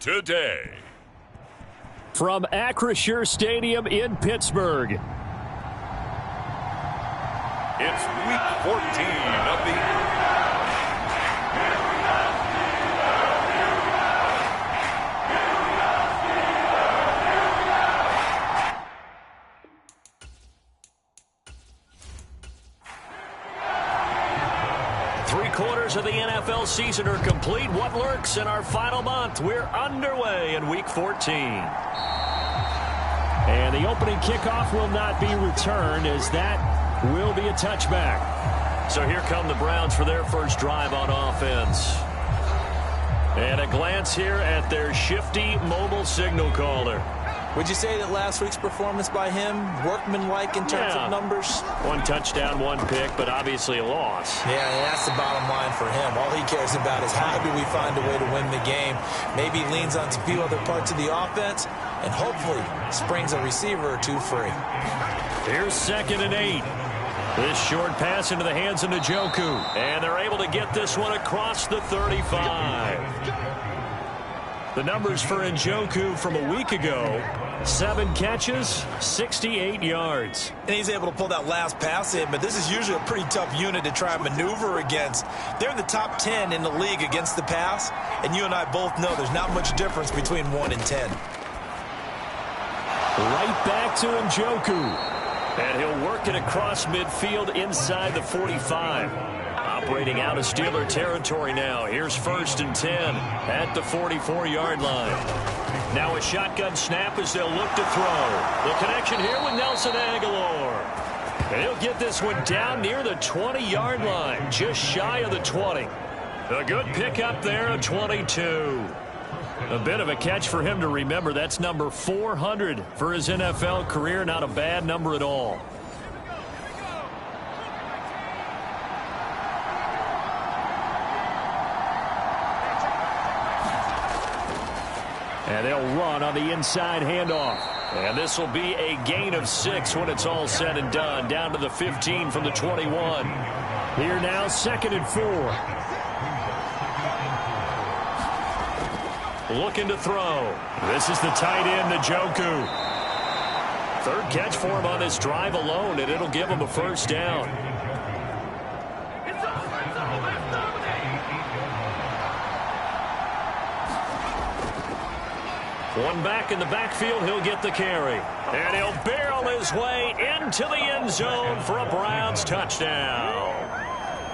today. From Acrisure Stadium in Pittsburgh. It's week 14 of the... 3/4 of the NFL season are complete. What lurks in our final month? We're underway in week 14. And the opening kickoff will not be returned, as that will be a touchback. So here come the Browns for their first drive on offense. And a glance here at their shifty mobile signal caller. Would you say that last week's performance by him, workmanlike in terms of numbers? 1 touchdown, 1 pick, but obviously a loss. Yeah, and that's the bottom line for him. All he cares about is how do we find a way to win the game. Maybe he leans on a few other parts of the offense and hopefully springs a receiver or two free. Here's 2nd and 8. This short pass into the hands of Njoku. And they're able to get this one across the 35. The numbers for Njoku from a week ago: 7 catches, 68 yards. And he's able to pull that last pass in, but this is usually a pretty tough unit to try and maneuver against. They're in the top 10 in the league against the pass, and you and I both know there's not much difference between 1 and 10. Right back to Njoku. And he'll work it across midfield inside the 45. Operating out of Steeler territory now. Here's 1st and 10 at the 44-yard line. Now a shotgun snap as they'll look to throw. The connection here with Nelson Aguilar. And he'll get this one down near the 20-yard line, just shy of the 20. A good pickup there, a 22. A bit of a catch for him to remember. That's number 400 for his NFL career. Not a bad number at all. And they'll run on the inside handoff. And this will be a gain of 6 when it's all said and done. Down to the 15 from the 21. Here now, 2nd and 4. Looking to throw. This is the tight end, Njoku. 3rd catch for him on this drive alone, and it'll give him a 1st down. One back in the backfield, he'll get the carry. And he'll barrel his way into the end zone for a Browns touchdown.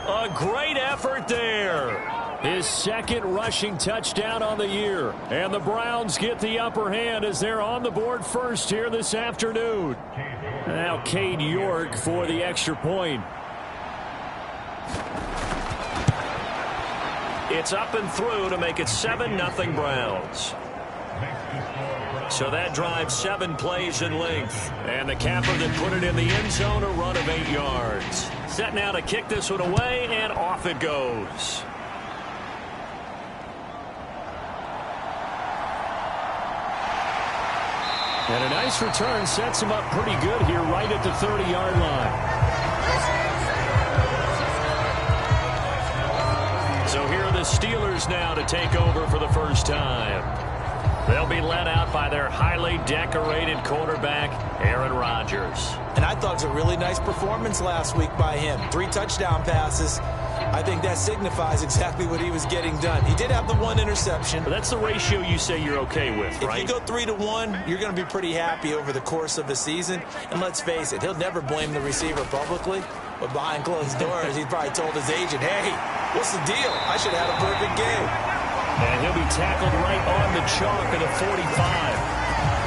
A great effort there. His 2nd rushing touchdown on the year. And the Browns get the upper hand as they're on the board first here this afternoon. Now Cade York for the extra point. It's up and through to make it 7-0 Browns. So that drives 7 plays in length. And the capper that put it in the end zone, a run of 8 yards. Set now to kick this one away, and off it goes. And a nice return sets him up pretty good here right at the 30-yard line. So here are the Steelers now to take over for the first time. They'll be led out by their highly decorated quarterback, Aaron Rodgers. And I thought it was a really nice performance last week by him. 3 touchdown passes. I think that signifies exactly what he was getting done. He did have the 1 interception. But that's the ratio you say you're okay with, right? If you go 3-1, you're going to be pretty happy over the course of the season. And let's face it, he'll never blame the receiver publicly. But behind closed doors, he's probably told his agent, hey, what's the deal? I should have had a perfect game. And he'll be tackled right on the chalk of the 45.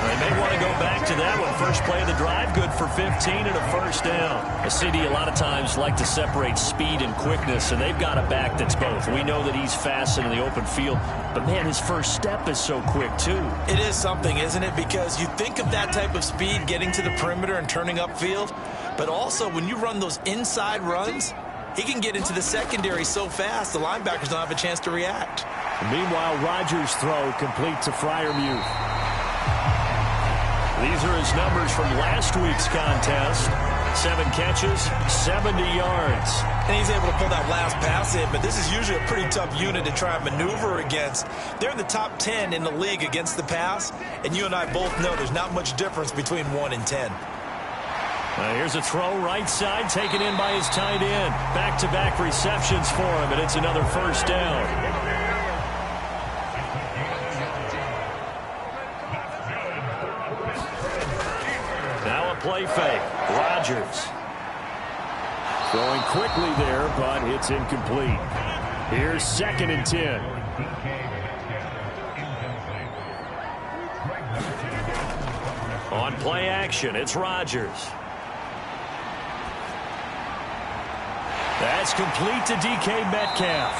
They may want to go back to that one. First play of the drive, good for 15 and a 1st down. A CD a lot of times like to separate speed and quickness, and they've got a back that's both. We know that he's fast in the open field, but man, his first step is so quick too. It is something, isn't it? Because you think of that type of speed getting to the perimeter and turning upfield, but also when you run those inside runs, he can get into the secondary so fast the linebackers don't have a chance to react. Meanwhile, Rodgers' throw complete to Freiermuth. These are his numbers from last week's contest. 7 catches, 70 yards. And he's able to pull that last pass in, but this is usually a pretty tough unit to try and maneuver against. They're in the top 10 in the league against the pass, and you and I both know there's not much difference between 1 and 10. Here's a throw right side, taken in by his tight end. Back-to-back receptions for him, and it's another first down. Now a play fake. Rodgers. Throwing quickly there, but it's incomplete. Here's 2nd and 10. On play action, it's Rodgers. That's complete to DK Metcalf.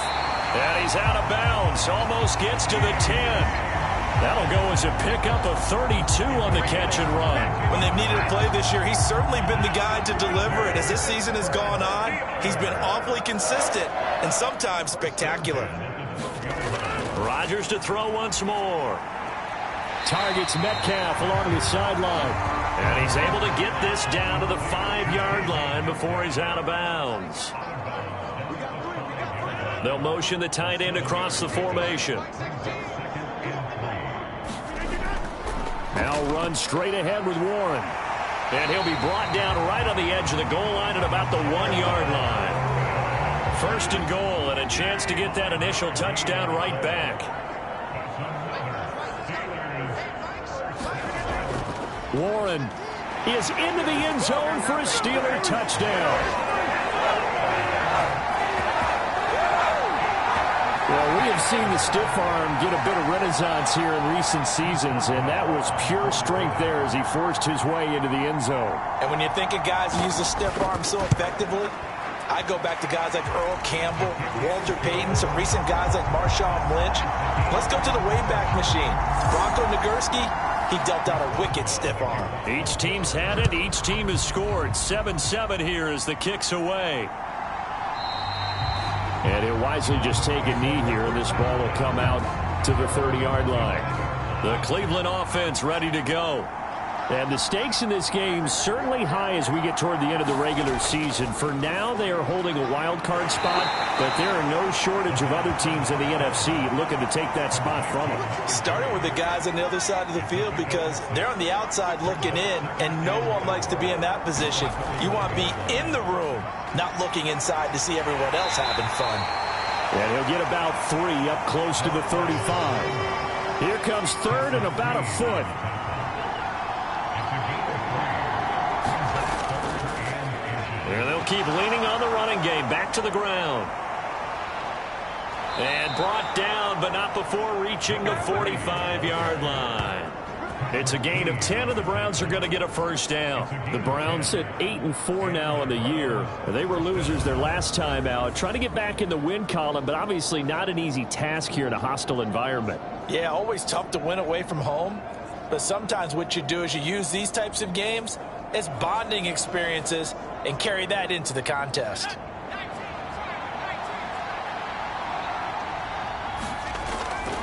And he's out of bounds. Almost gets to the 10. That'll go as a pickup of 32 on the catch and run. When they've needed a play this year, he's certainly been the guy to deliver it. As this season has gone on, he's been awfully consistent and sometimes spectacular. Rodgers to throw once more. Targets Metcalf along the sideline. And he's able to get this down to the 5-yard line before he's out of bounds. They'll motion the tight end across the formation. Now run straight ahead with Warren. And he'll be brought down right on the edge of the goal line at about the 1-yard line. 1st and goal, and a chance to get that initial touchdown right back. Warren is into the end zone for a Steeler touchdown. Well, we have seen the stiff arm get a bit of renaissance here in recent seasons, and that was pure strength there as he forced his way into the end zone. And when you think of guys who use the stiff arm so effectively, I go back to guys like Earl Campbell, Walter Payton, some recent guys like Marshawn Lynch. Let's go to the Wayback Machine. Bronco Nagurski, he dealt out a wicked stiff arm. Each team's had it. Each team has scored. 7-7 here as the kick's away. And he'll wisely just take a knee here, and this ball will come out to the 30-yard line. The Cleveland offense ready to go. And the stakes in this game certainly high as we get toward the end of the regular season. For now, they are holding a wild card spot, but there are no shortage of other teams in the NFC looking to take that spot from them. Starting with the guys on the other side of the field because they're on the outside looking in, and no one likes to be in that position. You want to be in the room, not looking inside to see everyone else having fun. And he'll get about 3 up close to the 35. Here comes 3rd and about a foot. And they'll keep leaning on the running game. Back to the ground. And brought down, but not before reaching the 45-yard line. It's a gain of 10, and the Browns are going to get a first down. The Browns at 8-4 now in the year. They were losers their last time out. Trying to get back in the win column, but obviously not an easy task here in a hostile environment. Yeah, always tough to win away from home. But sometimes what you do is you use these types of games as bonding experiences and carry that into the contest.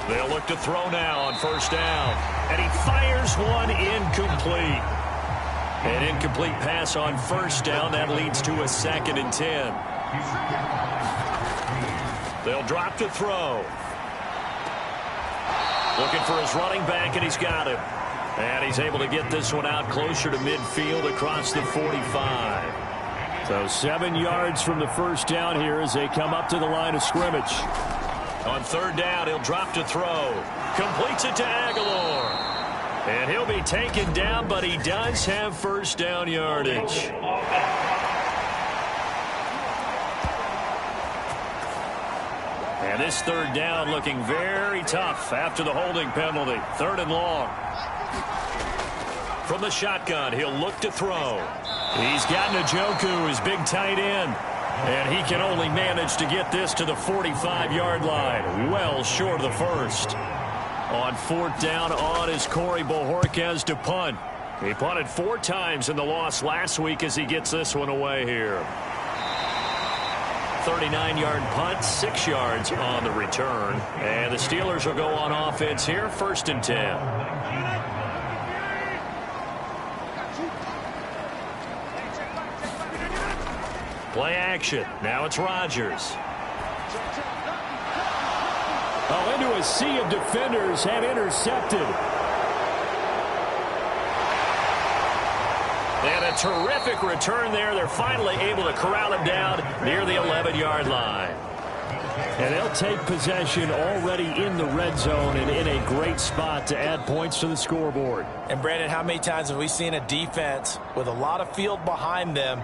They'll look to throw now on first down. And he fires one incomplete. An incomplete pass on first down. That leads to a 2nd and 10. They'll drop to throw. Looking for his running back, and he's got him. And he's able to get this one out closer to midfield across the 45. So 7 yards from the first down here as they come up to the line of scrimmage. On 3rd down, he'll drop to throw. Completes it to Aguilar. And he'll be taken down, but he does have first down yardage. And this 3rd down looking very tough after the holding penalty. 3rd and long. From the shotgun, he'll look to throw. He's got Njoku, his big tight end. And he can only manage to get this to the 45-yard line. Well short of the first. On 4th down, on is Corey Bojorquez to punt. He punted 4 times in the loss last week as he gets this one away here. 39-yard punt, 6 yards on the return. And the Steelers will go on offense here, 1st and 10. Play action. Now it's Rodgers. Oh, into a sea of defenders and intercepted. And a terrific return there. They're finally able to corral him down near the 11-yard line. And they'll take possession already in the red zone and in a great spot to add points to the scoreboard. And, Brandon, how many times have we seen a defense with a lot of field behind them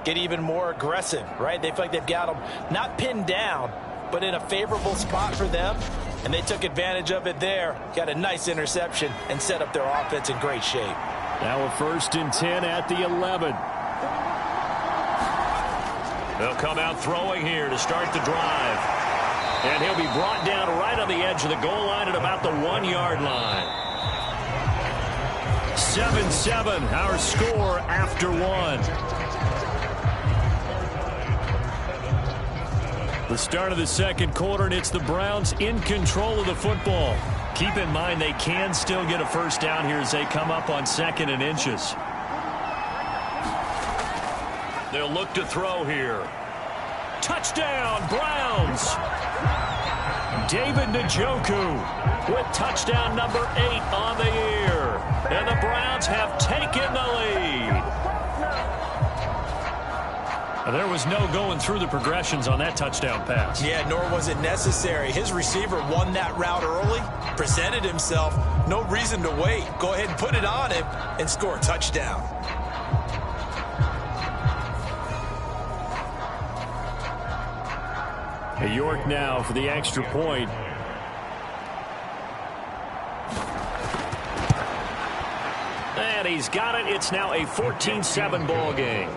get even more aggressive, right? They feel like they've got them not pinned down, but in a favorable spot for them, and they took advantage of it there. Got a nice interception and set up their offense in great shape. Now a 1st and 10 at the 11. They'll come out throwing here to start the drive. And he'll be brought down right on the edge of the goal line at about the 1-yard line. 7-7, our score after 1. The start of the second quarter, and it's the Browns in control of the football. Keep in mind they can still get a first down here as they come up on 2nd and inches. They'll look to throw here. Touchdown, Browns! David Njoku with touchdown number 8 on the year. And the Browns have taken the lead. There was no going through the progressions on that touchdown pass. Yeah, nor was it necessary. His receiver won that route early, presented himself. No reason to wait. Go ahead and put it on him and score a touchdown. York now for the extra point. And he's got it. It's now a 14-7 ball game.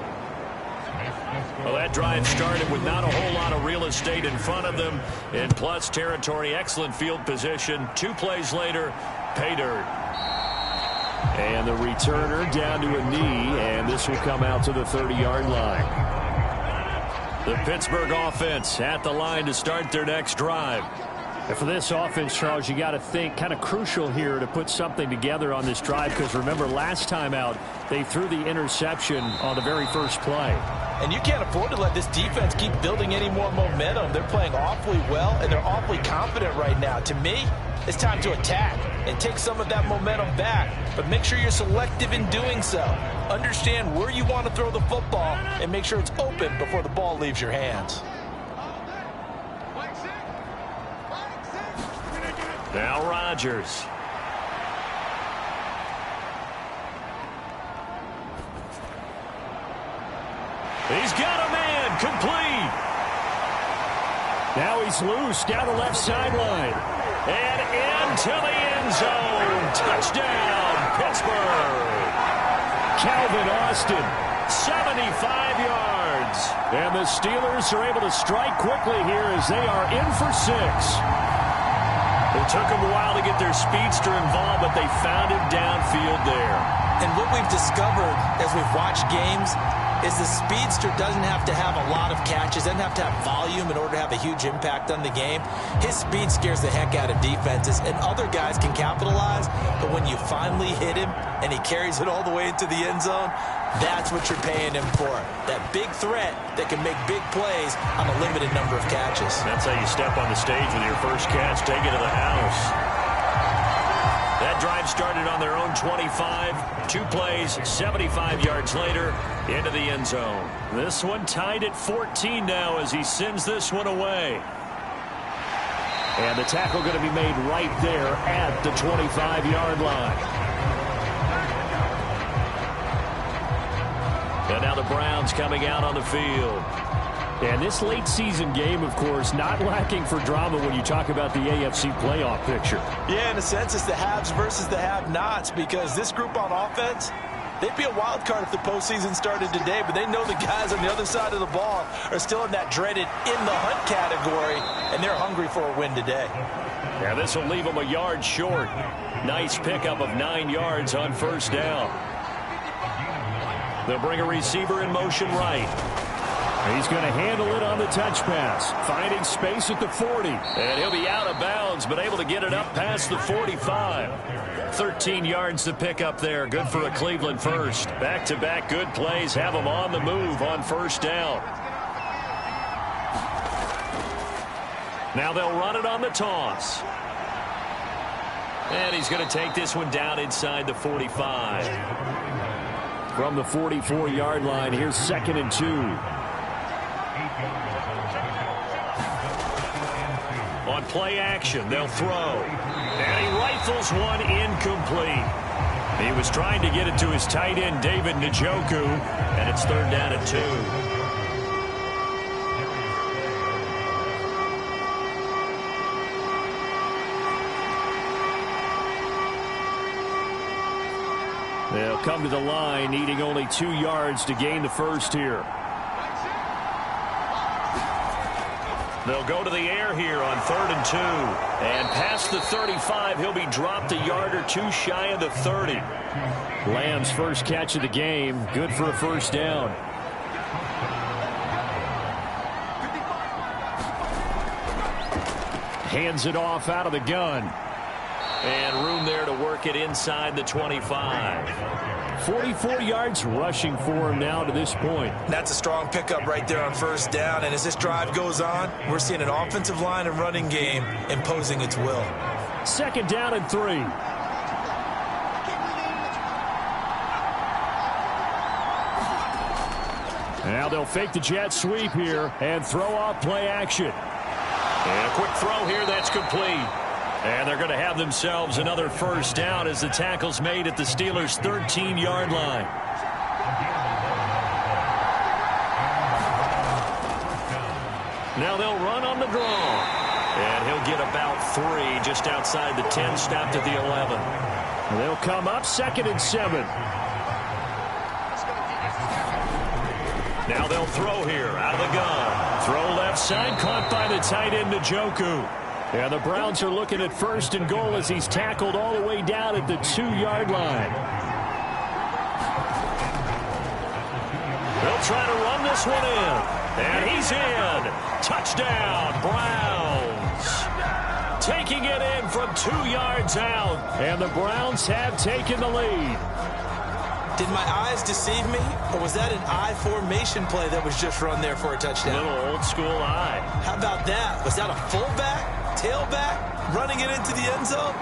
Well, that drive started with not a whole lot of real estate in front of them. In plus territory, excellent field position. 2 plays later, pay dirt. And the returner down to a knee, and this will come out to the 30-yard line. The Pittsburgh offense at the line to start their next drive. And for this offense, Charles, you got to think kind of crucial here to put something together on this drive, because remember last time out they threw the interception on the very first play. And you can't afford to let this defense keep building any more momentum. They're playing awfully well, and they're awfully confident right now. To me, it's time to attack and take some of that momentum back, but make sure you're selective in doing so. Understand where you want to throw the football and make sure it's open before the ball leaves your hands. Now Rodgers. He's got a man, complete. Now he's loose down the left sideline. And into the end zone. Touchdown, Pittsburgh. Calvin Austin. 75 yards. And the Steelers are able to strike quickly here as they are in for 6. It took them a while to get their speedster involved, but they found him downfield there. And what we've discovered as we've watched games is the speedster doesn't have to have a lot of catches, doesn't have to have volume in order to have a huge impact on the game. His speed scares the heck out of defenses, and other guys can capitalize, but when you finally hit him and he carries it all the way into the end zone, that's what you're paying him for. That big threat that can make big plays on a limited number of catches. That's how you step on the stage with your first catch, take it to the house. That drive started on their own 25. 2 plays, 75 yards later, into the end zone. This one tied at 14 now as he sends this one away. And the tackle going to be made right there at the 25-yard line. And now the Browns coming out on the field. And this late season game, of course, not lacking for drama when you talk about the AFC playoff picture. Yeah, in a sense, it's the haves versus the have-nots, because this group on offense, they'd be a wild card if the postseason started today, but they know the guys on the other side of the ball are still in that dreaded in-the-hunt category, and they're hungry for a win today. Yeah, this will leave them a yard short. Nice pickup of 9 yards on first down. They'll bring a receiver in motion right. He's going to handle it on the touch pass, finding space at the 40. And he'll be out of bounds, but able to get it up past the 45. 13 yards to pick up there. Good for a Cleveland first. Back-to-back good plays have them on the move on first down. Now they'll run it on the toss. And he's going to take this one down inside the 45. From the 44-yard line, here's 2nd and 2. On play action, they'll throw. And he rifles one incomplete. He was trying to get it to his tight end, David Njoku, and it's 3rd down and 2. They'll come to the line, needing only 2 yards to gain the first here. They'll go to the air here on 3rd and 2. And past the 35, he'll be dropped a yard or 2 shy of the 30. Lamb's first catch of the game, good for a first down. Hands it off out of the gun. And room there to work it inside the 25. 44 yards rushing for him now to this point. That's a strong pickup right there on first down. And as this drive goes on, we're seeing an offensive line and running game imposing its will. 2nd down and 3. Now they'll fake the jet sweep here and throw off play action. And a quick throw here that's complete. And they're going to have themselves another first down as the tackle's made at the Steelers' 13-yard line. Now they'll run on the draw. And he'll get about 3 just outside the 10, stopped at the 11. They'll come up 2nd and 7. Now they'll throw here out of the gun. Throw left side, caught by the tight end Njoku. And the Browns are looking at 1st and goal as he's tackled all the way down at the 2-yard line. They'll try to run this one in. And he's in. Touchdown, Browns. Taking it in from 2 yards out. And the Browns have taken the lead. Did my eyes deceive me, or was that an I formation play that was just run there for a touchdown? A little old school eye. How about that? Was that a fullback, tailback, running it into the end zone?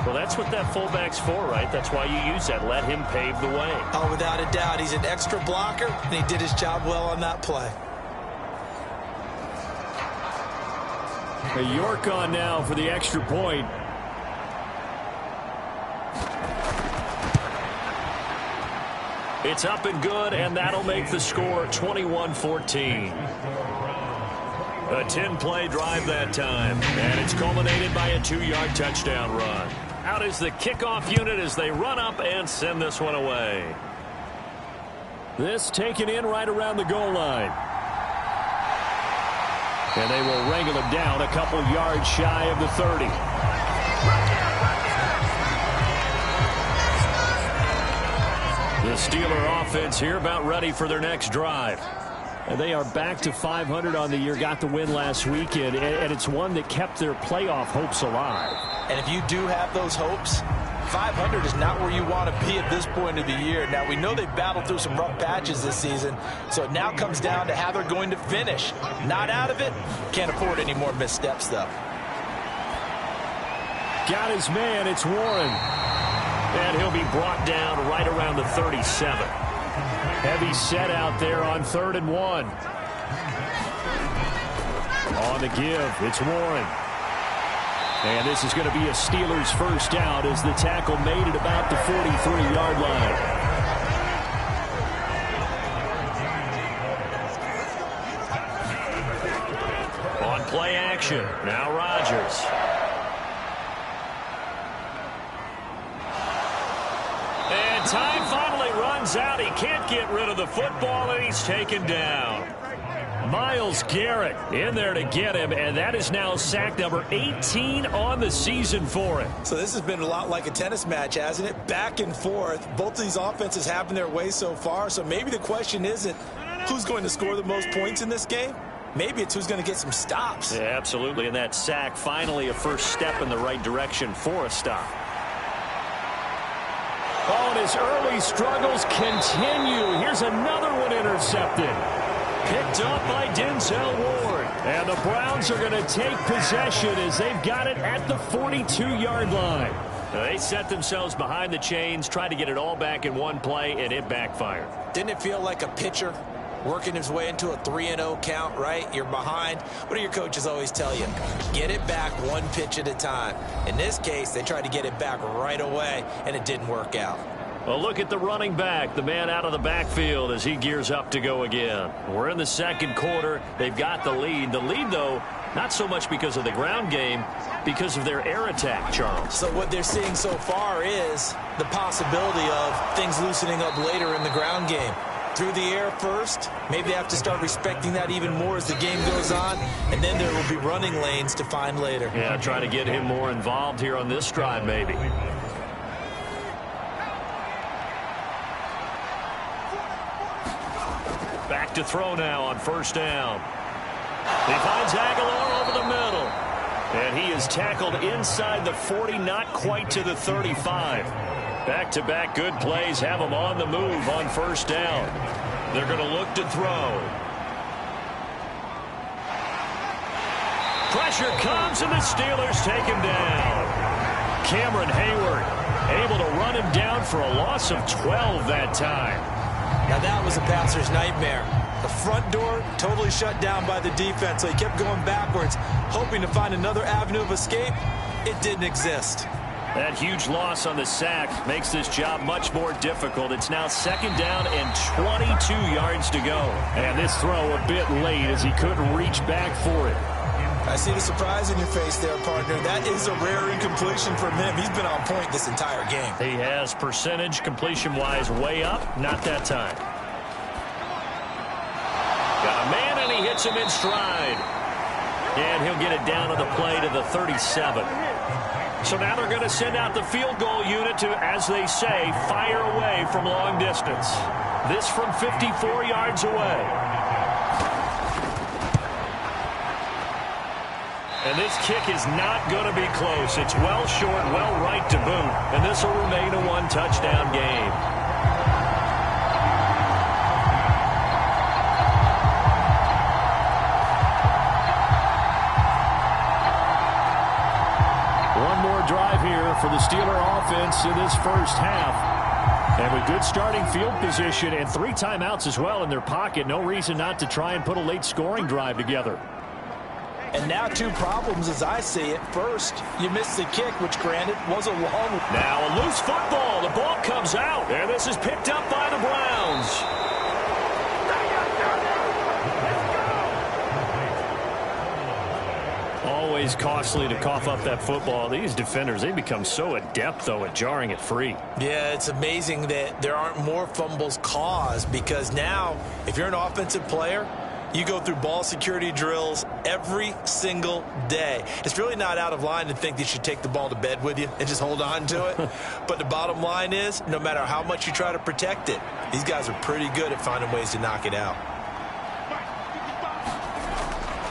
Well, that's what that fullback's for, right? That's why you use that. Let him pave the way. Oh, without a doubt. He's an extra blocker, and he did his job well on that play. York on now for the extra point. It's up and good, and that'll make the score 21-14. A 10-play drive that time, and it's culminated by a 2-yard touchdown run. Out is the kickoff unit as they run up and send this one away. This taken in right around the goal line. And they will wrangle him down a couple yards shy of the 30. The Steeler offense here about ready for their next drive. And they are back to 500 on the year, got the win last weekend, and it's one that kept their playoff hopes alive. And if you do have those hopes, 500 is not where you want to be at this point of the year. Now, we know they've battled through some rough patches this season, so it now comes down to how they're going to finish. Not out of it. Can't afford any more missteps, though. Got his man. It's Warren. And he'll be brought down right around the 37. Heavy set out there on 3rd and 1. On the give, it's Warren. And this is going to be a Steelers first down as the tackle made at about the 43-yard line. On play action, now Rodgers. And time finally runs out. He can't get rid of the football, and he's taken down. Myles Garrett in there to get him, and that is now sack number 18 on the season for him. So this has been a lot like a tennis match, hasn't it? Back and forth. Both of these offenses have their way so far, so maybe the question isn't who's going to score the most points in this game. Maybe it's who's going to get some stops. Yeah, absolutely, and that sack finally a first step in the right direction for a stop. Oh, and his early struggles continue. Here's another one intercepted. Picked up by Denzel Ward. And the Browns are going to take possession as they've got it at the 42-yard line. They set themselves behind the chains, tried to get it all back in one play, and it backfired. Didn't it feel like a pitcher working his way into a 3-0 count, right? You're behind. What do your coaches always tell you? Get it back one pitch at a time. In this case, they tried to get it back right away, and it didn't work out. Well, look at the running back, the man out of the backfield as he gears up to go again. We're in the second quarter. They've got the lead. The lead, though, not so much because of the ground game, because of their air attack, Charles. So what they're seeing so far is the possibility of things loosening up later in the ground game. Through the air first, maybe they have to start respecting that even more as the game goes on, and then there will be running lanes to find later. Yeah, try to get him more involved here on this drive, maybe. Back to throw now on first down. He finds Aguilar over the middle. And he is tackled inside the 40, not quite to the 35. Back-to-back good plays have him on the move on first down. They're going to look to throw. Pressure comes, and the Steelers take him down. Cameron Hayward able to run him down for a loss of 12 that time. Now that was a passer's nightmare. The front door totally shut down by the defense, so he kept going backwards, hoping to find another avenue of escape. It didn't exist. That huge loss on the sack makes this job much more difficult. It's now second down and 22 yards to go. And this throw a bit late as he couldn't reach back for it. I see the surprise in your face there, partner. That is a rare incompletion from him. He's been on point this entire game. He has percentage completion-wise way up. Not that time. Got a man, and he hits him in stride. And he'll get it down on the play to the 37. So now they're going to send out the field goal unit to, as they say, fire away from long distance. This from 54 yards away. And this kick is not going to be close. It's well short, well right to boot. And this will remain a one-touchdown game. One more drive here for the Steeler offense in this first half. And with good starting field position and 3 timeouts as well in their pocket, no reason not to try and put a late scoring drive together. And now 2 problems as I see it. First, you missed the kick, which granted was a long one. Now a loose football. The ball comes out. And this is picked up by the Browns. Always costly to cough up that football. These defenders, they become so adept, though, at jarring it free. Yeah, it's amazing that there aren't more fumbles caused, because now, if you're an offensive player, you go through ball security drills every single day. It's really not out of line to think that you should take the ball to bed with you and just hold on to it. But the bottom line is, no matter how much you try to protect it, these guys are pretty good at finding ways to knock it out.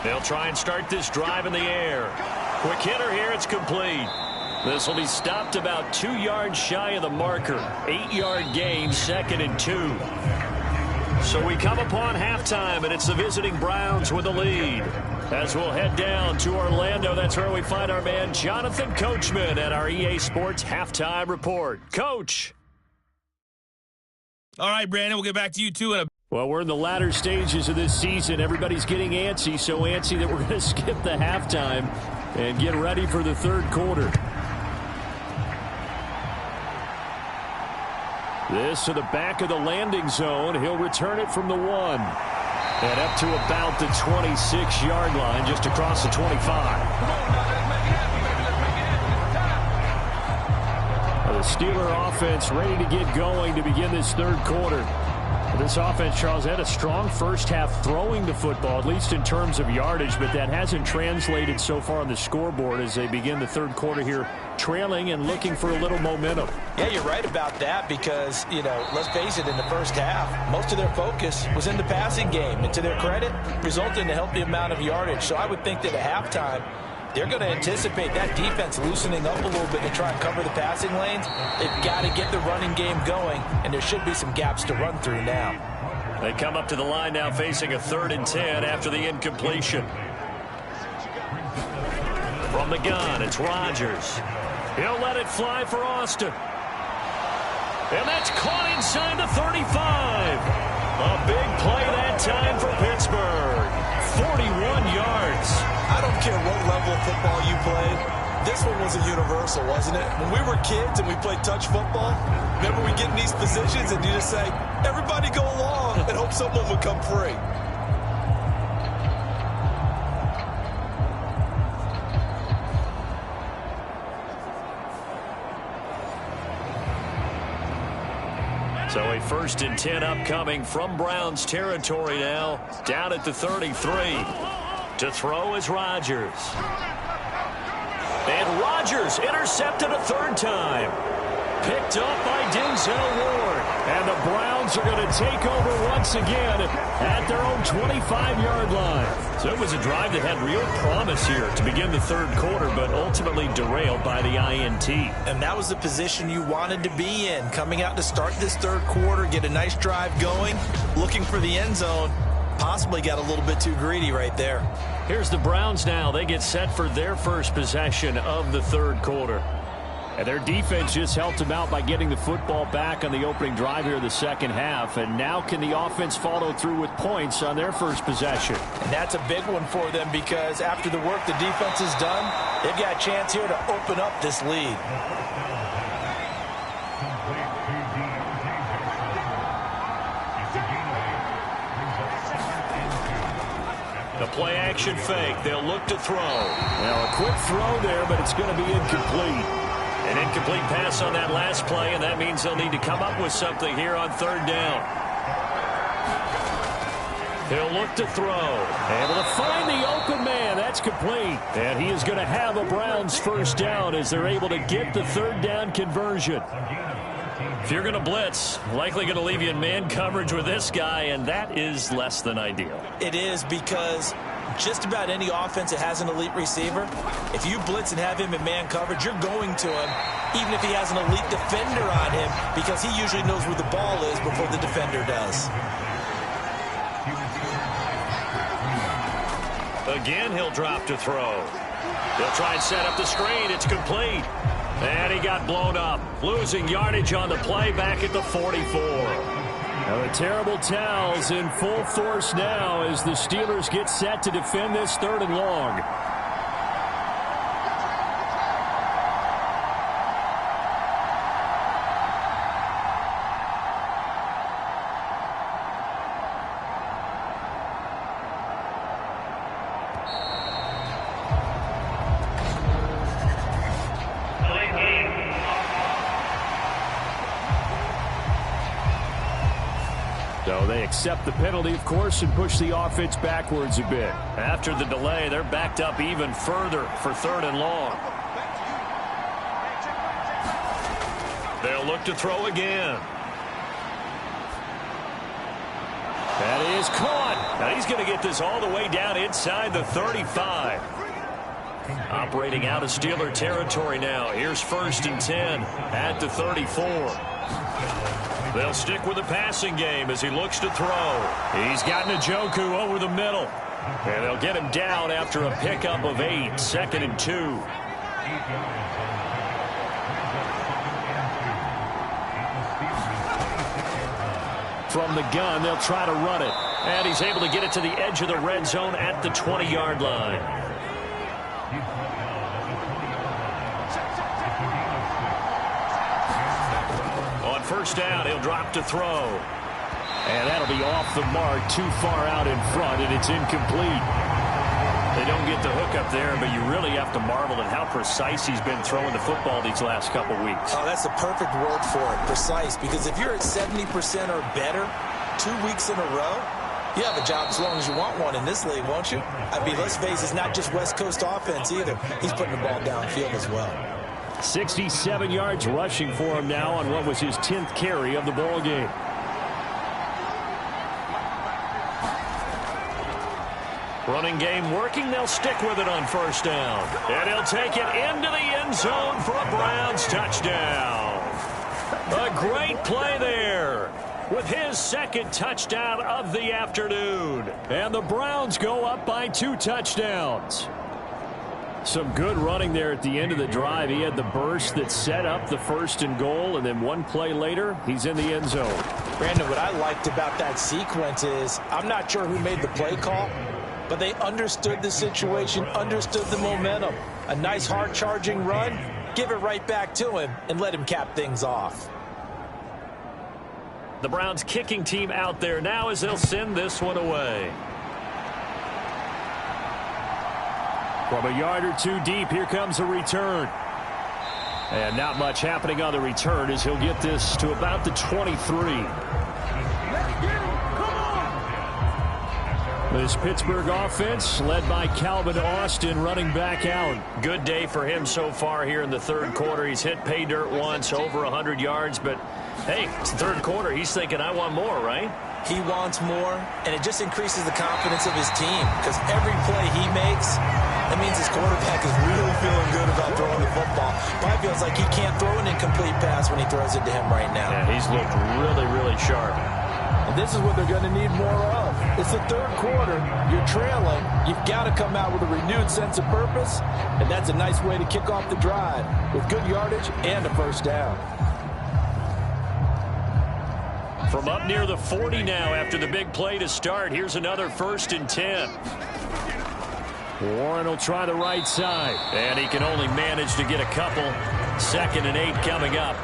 They'll try and start this drive in the air. Quick hitter here, it's complete. This will be stopped about 2 yards shy of the marker. 8-yard gain, 2nd and 2. So we come upon halftime, and it's the visiting Browns with the lead. As we'll head down to Orlando, that's where we find our man Jonathan Coachman at our EA Sports Halftime Report. Coach. All right, Brandon, we'll get back to you, too, in a Well, we're in the latter stages of this season. Everybody's getting antsy, so antsy that we're going to skip the halftime and get ready for the third quarter. This to the back of the landing zone. He'll return it from the 1. And up to about the 26-yard line, just across the 25. The Steeler offense ready to get going to begin this third quarter. This offense, Charles, had a strong first half throwing the football, at least in terms of yardage, but that hasn't translated so far on the scoreboard as they begin the third quarter here, trailing and looking for a little momentum. Yeah, you're right about that because, let's face it, in the first half, most of their focus was in the passing game. And to their credit, resulted in a healthy amount of yardage. So I would think that at halftime, they're going to anticipate that defense loosening up a little bit to try and cover the passing lanes. They've got to get the running game going, and there should be some gaps to run through now. They come up to the line now facing a 3rd and 10 after the incompletion. From the gun, it's Rodgers. He'll let it fly for Austin. And that's caught inside the 35. A big play that time for Pittsburgh. 41 yards. I don't care what level of football you played. This one was a universal, wasn't it? When we were kids and we played touch football, remember we get in these positions and you just say, everybody go along and hope someone would come free. So a 1st and 10 upcoming from Browns territory now. Down at the 33. To throw is Rodgers. And Rodgers intercepted a 3rd time. Picked up by Denzel Ward. And the Browns are going to take over once again at their own 25-yard line. So it was a drive that had real promise here to begin the 3rd quarter, but ultimately derailed by the INT. And that was the position you wanted to be in. Coming out to start this 3rd quarter, get a nice drive going, looking for the end zone. Possibly got a little bit too greedy right there. Here's the Browns now. They get set for their first possession of the 3rd quarter. And their defense just helped them out by getting the football back on the opening drive here in the 2nd half. And now can the offense follow through with points on their first possession? And that's a big one for them because after the work the defense has done, they've got a chance here to open up this lead. The play action fake. They'll look to throw. Now a quick throw there, but it's going to be incomplete. An incomplete pass on that last play, and that means they'll need to come up with something here on 3rd down. He'll look to throw. Able to find the open man. That's complete. And he is going to have a Browns 1st down as they're able to get the 3rd down conversion. If you're going to blitz, likely going to leave you in man coverage with this guy, and that is less than ideal. It is because just about any offense that has an elite receiver, if you blitz and have him in man coverage, you're going to him, even if he has an elite defender on him, because he usually knows where the ball is before the defender does. Again, he'll drop to throw. He'll try and set up the screen. It's complete. And he got blown up, losing yardage on the play back at the 44. Now the terrible towels in full force now as the Steelers get set to defend this 3rd and long. So they accept the penalty, of course, and push the offense backwards a bit. After the delay, they're backed up even further for 3rd and long. They'll look to throw again. That is caught. Now he's going to get this all the way down inside the 35. Operating out of Steeler territory now. Here's 1st and 10 at the 34. They'll stick with the passing game as he looks to throw. He's got Njoku over the middle. And they'll get him down after a pickup of 8. 2nd and 2. From the gun, they'll try to run it. And he's able to get it to the edge of the red zone at the 20-yard line. On 1st down, he'll drop to throw. And that'll be off the mark, too far out in front, and it's incomplete. They don't get the hook up there, but you really have to marvel at how precise he's been throwing the football these last couple weeks. Oh, that's the perfect word for it, precise, because if you're at 70% or better 2 weeks in a row, you have a job as long as you want one in this league, won't you? I mean, let's face it, it's not just West Coast offense either. He's putting the ball downfield as well. 67 yards rushing for him now on what was his 10th carry of the ball game. Running game working. They'll stick with it on 1st down. And he'll take it into the end zone for a Browns touchdown. A great play there with his 2nd touchdown of the afternoon. And the Browns go up by 2 touchdowns. Some good running there at the end of the drive. He had the burst that set up the 1st and goal, and then one play later, he's in the end zone. Brandon, what I liked about that sequence is I'm not sure who made the play call, but they understood the situation, understood the momentum. A nice hard-charging run, give it right back to him, and let him cap things off. The Browns kicking team out there now as they'll send this one away. From a yard or two deep, here comes a return. And not much happening on the return as he'll get this to about the 23. This Pittsburgh offense led by Calvin Austin running back out. Good day for him so far here in the 3rd quarter. He's hit pay dirt once, over 100 yards. But, hey, it's the 3rd quarter. He's thinking, I want more, right? He wants more, and it just increases the confidence of his team because every play he makes, that means his quarterback is really feeling good about throwing the football. Probably feels like he can't throw an incomplete pass when he throws it to him right now. Yeah, he's looked really, really sharp. And this is what they're going to need more of. It's the 3rd quarter. You're trailing. You've got to come out with a renewed sense of purpose, and that's a nice way to kick off the drive with good yardage and a 1st down. From up near the 40 now after the big play to start, here's another 1st and 10. Warren will try the right side. And he can only manage to get a couple. 2nd and 8 coming up.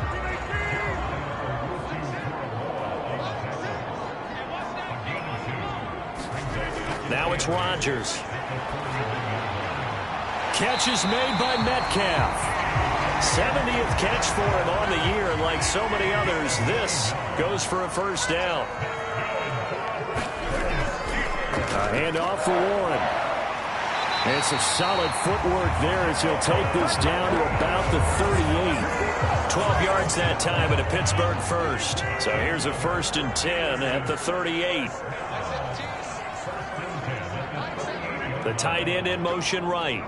Now it's Rodgers. Catch is made by Metcalf. 70th catch for him on the year, and like so many others, this goes for a 1st down. A handoff for Warren. And some solid footwork there as he'll take this down to about the 38. 12 yards that time and a Pittsburgh 1st. So here's a 1st and 10 at the 38. The tight end in motion right.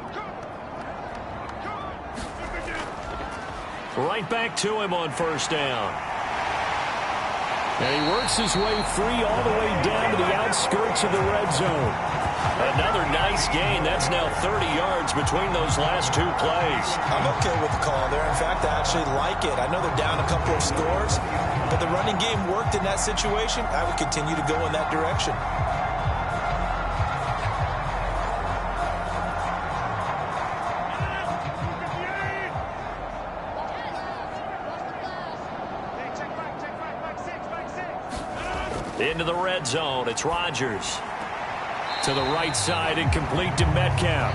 Right back to him on 1st down. And he works his way free all the way down to the outskirts of the red zone. Another nice gain. That's now 30 yards between those last 2 plays. I'm okay with the call there. In fact, I actually like it. I know they're down a couple of scores, but the running game worked in that situation. I would continue to go in that direction. Into the red zone. It's Rodgers. To the right side and complete to Metcalf.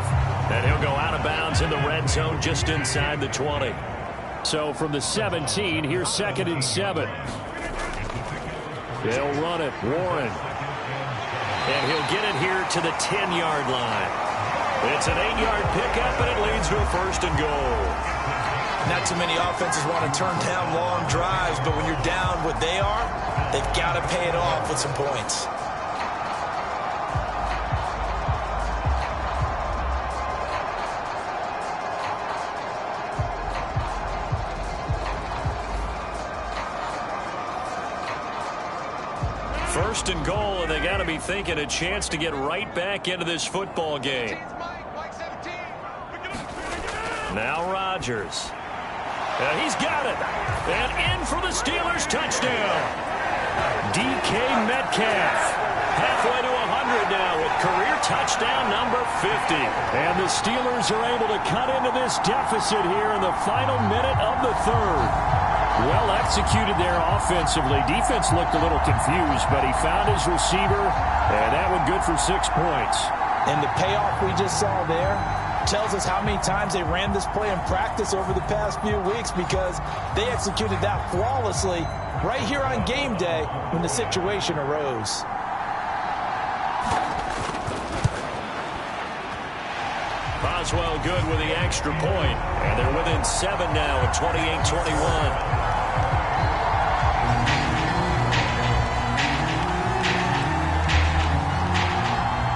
And he'll go out of bounds in the red zone just inside the 20. So from the 17, here's 2nd and 7. They'll run it. Warren. And he'll get it here to the 10-yard line. It's an 8-yard pickup, and it leads to a 1st and goal. Not too many offenses want to turn down long drives, but when you're down what they are, they've got to pay it off with some points. First and goal, and they got to be thinking a chance to get right back into this football game. Now Rodgers. He's got it. And in for the Steelers touchdown. DK Metcalf. Halfway to 100 now with career touchdown number 50. And the Steelers are able to cut into this deficit here in the final minute of the 3rd. Well executed there offensively. Defense looked a little confused, but he found his receiver, and that one good for 6 points. And the payoff we just saw there tells us how many times they ran this play in practice over the past few weeks, because they executed that flawlessly right here on game day when the situation arose. Boswell good with the extra point, and they're within 7 now at 28-21.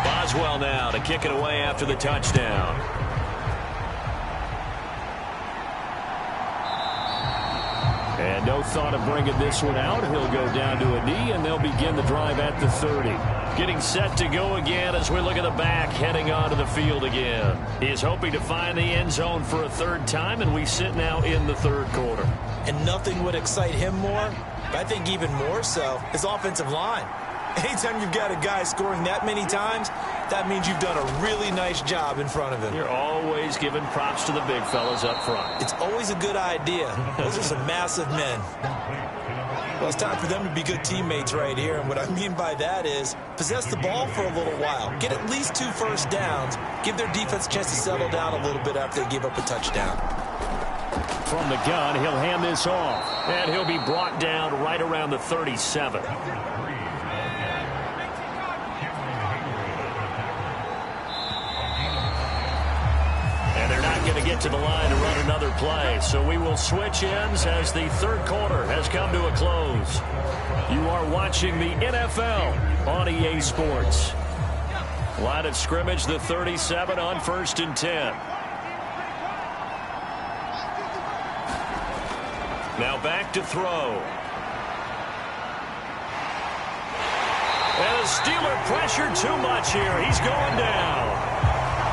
Boswell now to kick it away after the touchdown. And no No thought of bringing this one out. He'll go down to a knee, and they'll begin the drive at the 30. Getting set to go again as we look at the back, heading onto the field again. He is hoping to find the end zone for a third time, and we sit now in the third quarter. And nothing would excite him more, but I think even more so, his offensive line. Anytime you've got a guy scoring that many times, that means you've done a really nice job in front of him. You're always giving props to the big fellas up front. It's always a good idea. Those are some massive men. Well, it's time for them to be good teammates right here, and what I mean by that is possess the ball for a little while. Get at least 2 first downs. Give their defense a chance to settle down a little bit after they give up a touchdown. From the gun, he'll hand this off. And he'll be brought down right around the 37. Going to get to the line to run another play. So we will switch ends as the third quarter has come to a close. You are watching the NFL on EA Sports. Line of scrimmage, the 37 on 1st and 10. Now back to throw. And the Steeler pressured too much here. He's going down.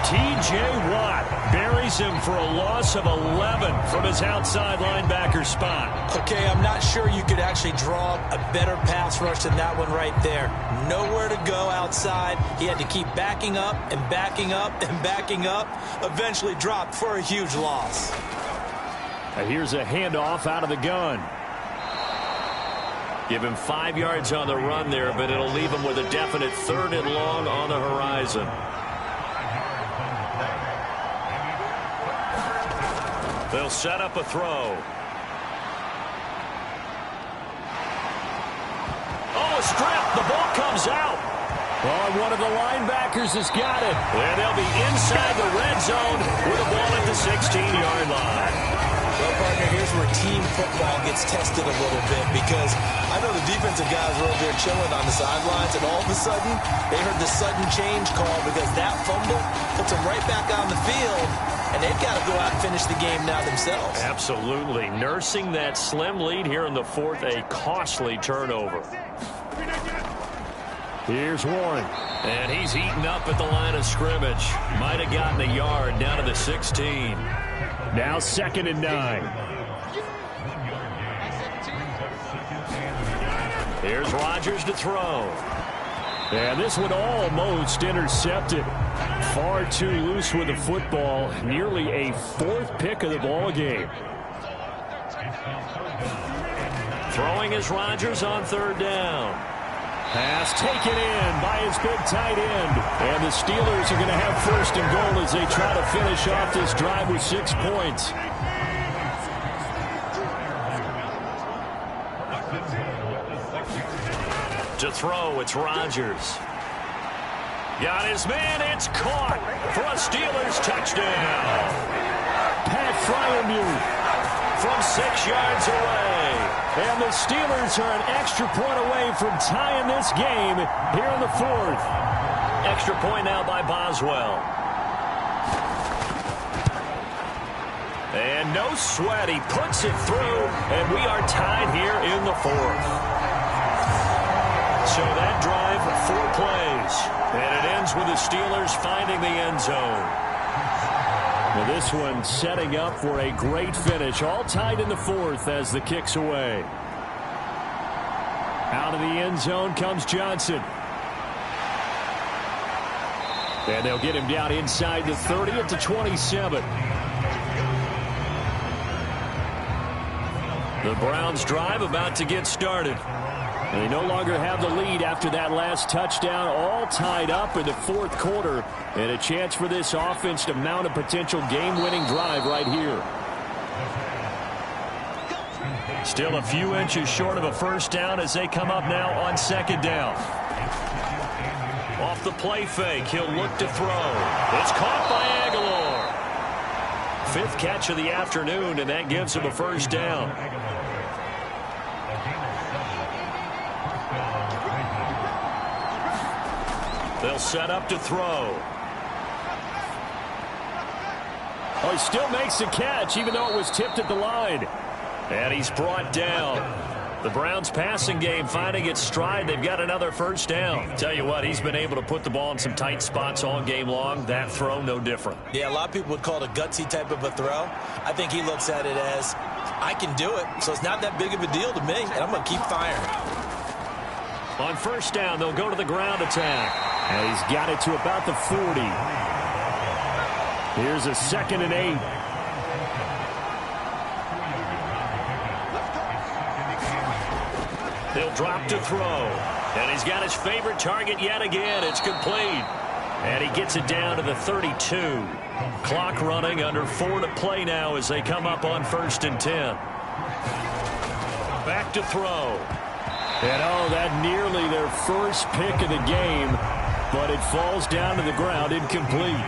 T.J. Watt buries him for a loss of 11 from his outside linebacker spot. Okay, I'm not sure you could actually draw a better pass rush than that one right there. Nowhere to go outside. He had to keep backing up and backing up and backing up. Eventually dropped for a huge loss. And here's a handoff out of the gun. Give him 5 yards on the run there, but it'll leave him with a definite 3rd and long on the horizon. They'll set up a throw. Oh, a strip. The ball comes out. Oh, one of the linebackers has got it. And they'll be inside the red zone with a ball at the 16-yard line. Well, partner, here's where team football gets tested a little bit because I know the defensive guys were over there chilling on the sidelines, and all of a sudden they heard the sudden change call because that fumble puts them right back on the field, and they've got to go out and finish the game now themselves. Absolutely. Nursing that slim lead here in the 4th, a costly turnover. Here's Warren. And he's eaten up at the line of scrimmage. Might have gotten a yard down to the 16. Now 2nd and 9. Here's Rodgers to throw. And this one almost intercepted. Far too loose with the football. Nearly a 4th pick of the ball game. Throwing is Rodgers on 3rd down. Pass taken in by his big tight end. And the Steelers are going to have 1st and goal as they try to finish off this drive with 6 points. To throw, it's Rodgers. Got his man, it's caught for a Steelers touchdown. Pat Freiermuth from 6 yards away. And the Steelers are an extra point away from tying this game here in the 4th. Extra point now by Boswell. And no sweat. He puts it through, and we are tied here in the 4th. So that drive, 4 plays. And it ends with the Steelers finding the end zone. Well, this one setting up for a great finish. All tied in the 4th as the kick's away. Out of the end zone comes Johnson. And they'll get him down inside the 30 at the 27. The Browns drive about to get started. They no longer have the lead after that last touchdown. All tied up in the 4th quarter. And a chance for this offense to mount a potential game-winning drive right here. Still a few inches short of a 1st down as they come up now on 2nd down. Off the play fake, he'll look to throw. It's caught by Aguilar. 5th catch of the afternoon, and that gives him a 1st down. They'll set up to throw. Oh, he still makes the catch, even though it was tipped at the line. And he's brought down. The Browns passing game finding its stride. They've got another first down. Tell you what, he's been able to put the ball in some tight spots all game long. That throw, no different. Yeah, a lot of people would call it a gutsy type of a throw. I think he looks at it as, I can do it, so it's not that big of a deal to me, and I'm going to keep firing. On first down, they'll go to the ground attack. And he's got it to about the 40. Here's a 2nd and 8. He'll drop to throw. And he's got his favorite target yet again. It's complete. And he gets it down to the 32. Clock running, under 4 to play now as they come up on 1st and 10. Back to throw. And that nearly their first pick of the game, but it falls down to the ground incomplete.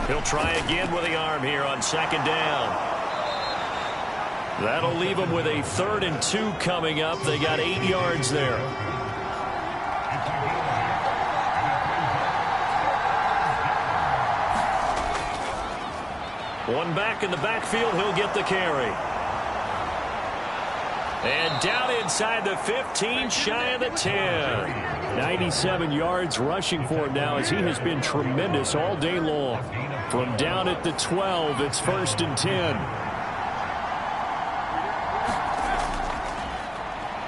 He'll try again with the arm here on 2nd down. That'll leave them with a 3rd and 2 coming up. They got 8 yards there. One back in the backfield. He'll get the carry. And down inside the 15, shy of the 10. 97 yards rushing for him now as he has been tremendous all day long. From down at the 12, it's 1st and 10.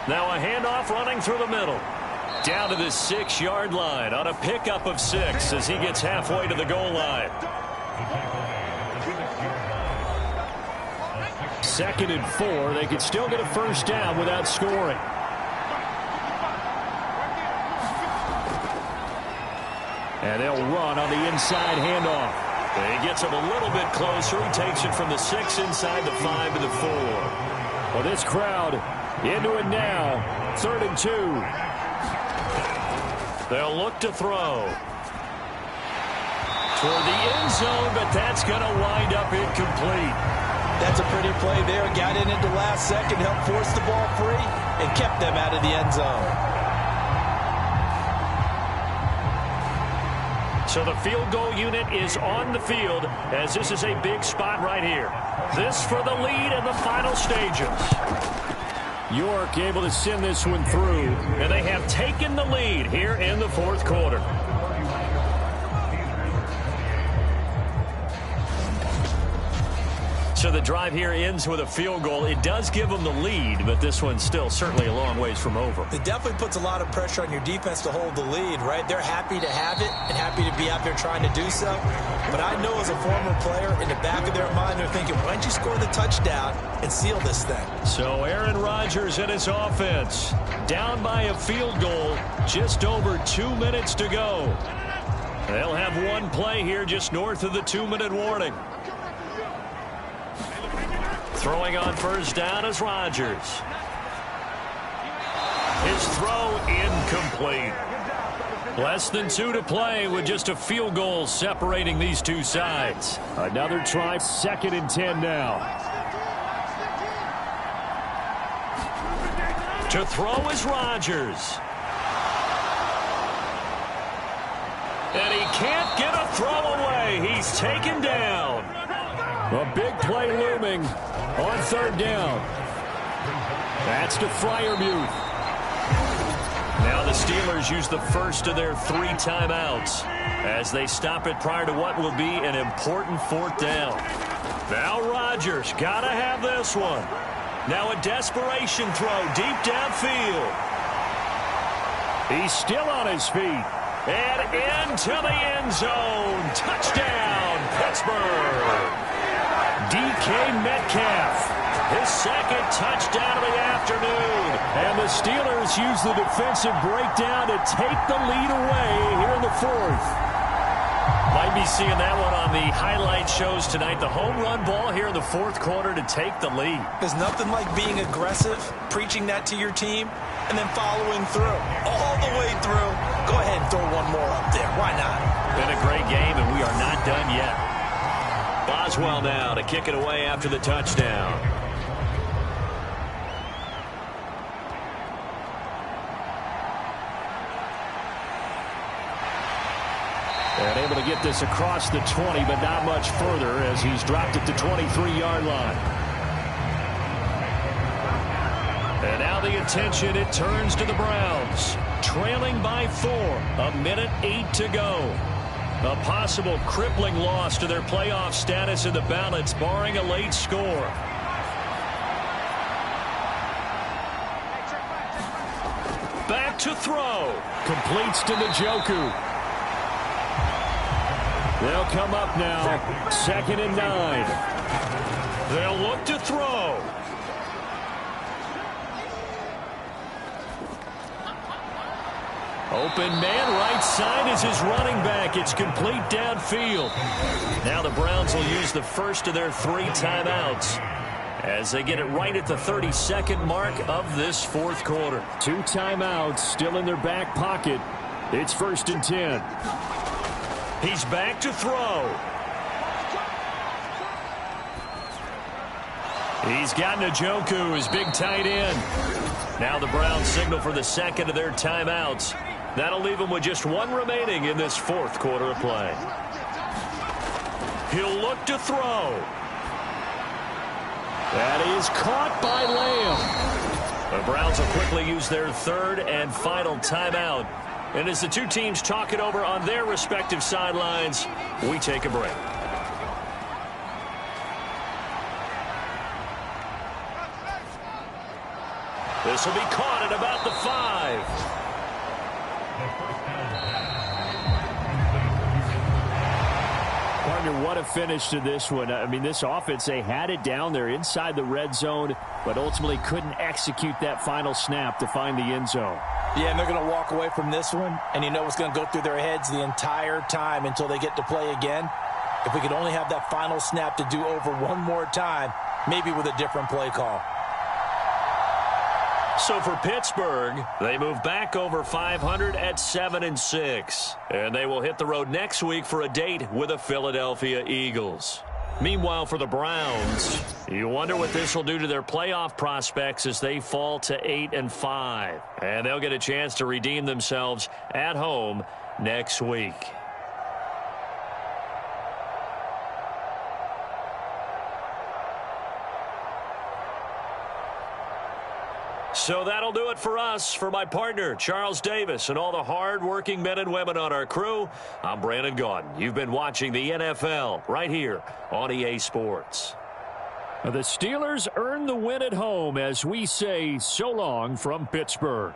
Now a handoff running through the middle. Down to the 6-yard line on a pickup of 6 as he gets halfway to the goal line. 2nd and 4. They could still get a first down without scoring. And they'll run on the inside handoff. He gets him a little bit closer. He takes it from the 6 inside the 5 to the 4. Well, this crowd into it now. 3rd and 2. They'll look to throw. Toward the end zone, but that's going to wind up incomplete. That's a pretty play there. Got in at the last second, helped force the ball free, and kept them out of the end zone. So the field goal unit is on the field as this is a big spot right here. This for the lead in the final stages. York able to send this one through. And they have taken the lead here in the 4th quarter. So the drive here ends with a field goal. It does give them the lead, but this one's still certainly a long ways from over. It definitely puts a lot of pressure on your defense to hold the lead, right? They're happy to have it and happy to be out there trying to do so. But I know as a former player, in the back of their mind, they're thinking, why don't you score the touchdown and seal this thing? So Aaron Rodgers and his offense down by a field goal, just over 2 minutes to go. They'll have one play here just north of the 2-minute warning. Throwing on first down is Rodgers. His throw incomplete. Less than 2 to play with just a field goal separating these two sides. Another try, 2nd and 10 now. To throw is Rodgers. And he can't get a throw away. He's taken down. A big play looming on 3rd down. That's to Freiermuth. Now the Steelers use the first of their 3 timeouts as they stop it prior to what will be an important 4th down. Now Rodgers got to have this one. Now a desperation throw deep downfield. He's still on his feet. And into the end zone. Touchdown, Pittsburgh. DK Metcalf, his 2nd touchdown of the afternoon. And the Steelers use the defensive breakdown to take the lead away here in the 4th. Might be seeing that one on the highlight shows tonight. The home run ball here in the 4th quarter to take the lead. There's nothing like being aggressive, preaching that to your team, and then following through. All the way through. Go ahead and throw one more up there. Why not? Been a great game, and we are not done yet. Boswell now to kick it away after the touchdown. And able to get this across the 20, but not much further as he's dropped it to 23-yard line. And now the attention, it turns to the Browns. Trailing by 4, 1:08 to go. A possible crippling loss to their playoff status in the balance, barring a late score. Back to throw. Completes to Njoku. They'll come up now. 2nd and 9. They'll look to throw. Open man, right side is his running back. It's complete downfield. Now the Browns will use the first of their 3 timeouts as they get it right at the 32nd mark of this 4th quarter. 2 timeouts still in their back pocket. It's 1st and 10. He's back to throw. He's got Njoku, his big tight end. Now the Browns signal for the 2nd of their timeouts. That'll leave them with just 1 remaining in this 4th quarter of play. He'll look to throw. That is caught by Lamb. The Browns will quickly use their 3rd and final timeout. And as the 2 teams talk it over on their respective sidelines, we take a break. This will be caught at about the 5. Partner, what a finish to this one. I mean, this offense, they had it down there inside the red zone, but ultimately couldn't execute that final snap to find the end zone. Yeah, and they're going to walk away from this one, and you know what's going to go through their heads the entire time until they get to play again. If we could only have that final snap to do over one more time, maybe with a different play call. So for Pittsburgh, they move back over 500 at 7-6. And they will hit the road next week for a date with the Philadelphia Eagles. Meanwhile, for the Browns, you wonder what this will do to their playoff prospects as they fall to 8-5. And they'll get a chance to redeem themselves at home next week. So that'll do it for us. For my partner, Charles Davis, and all the hard-working men and women on our crew, I'm Brandon Gaudin. You've been watching the NFL right here on EA Sports. The Steelers earn the win at home as we say so long from Pittsburgh.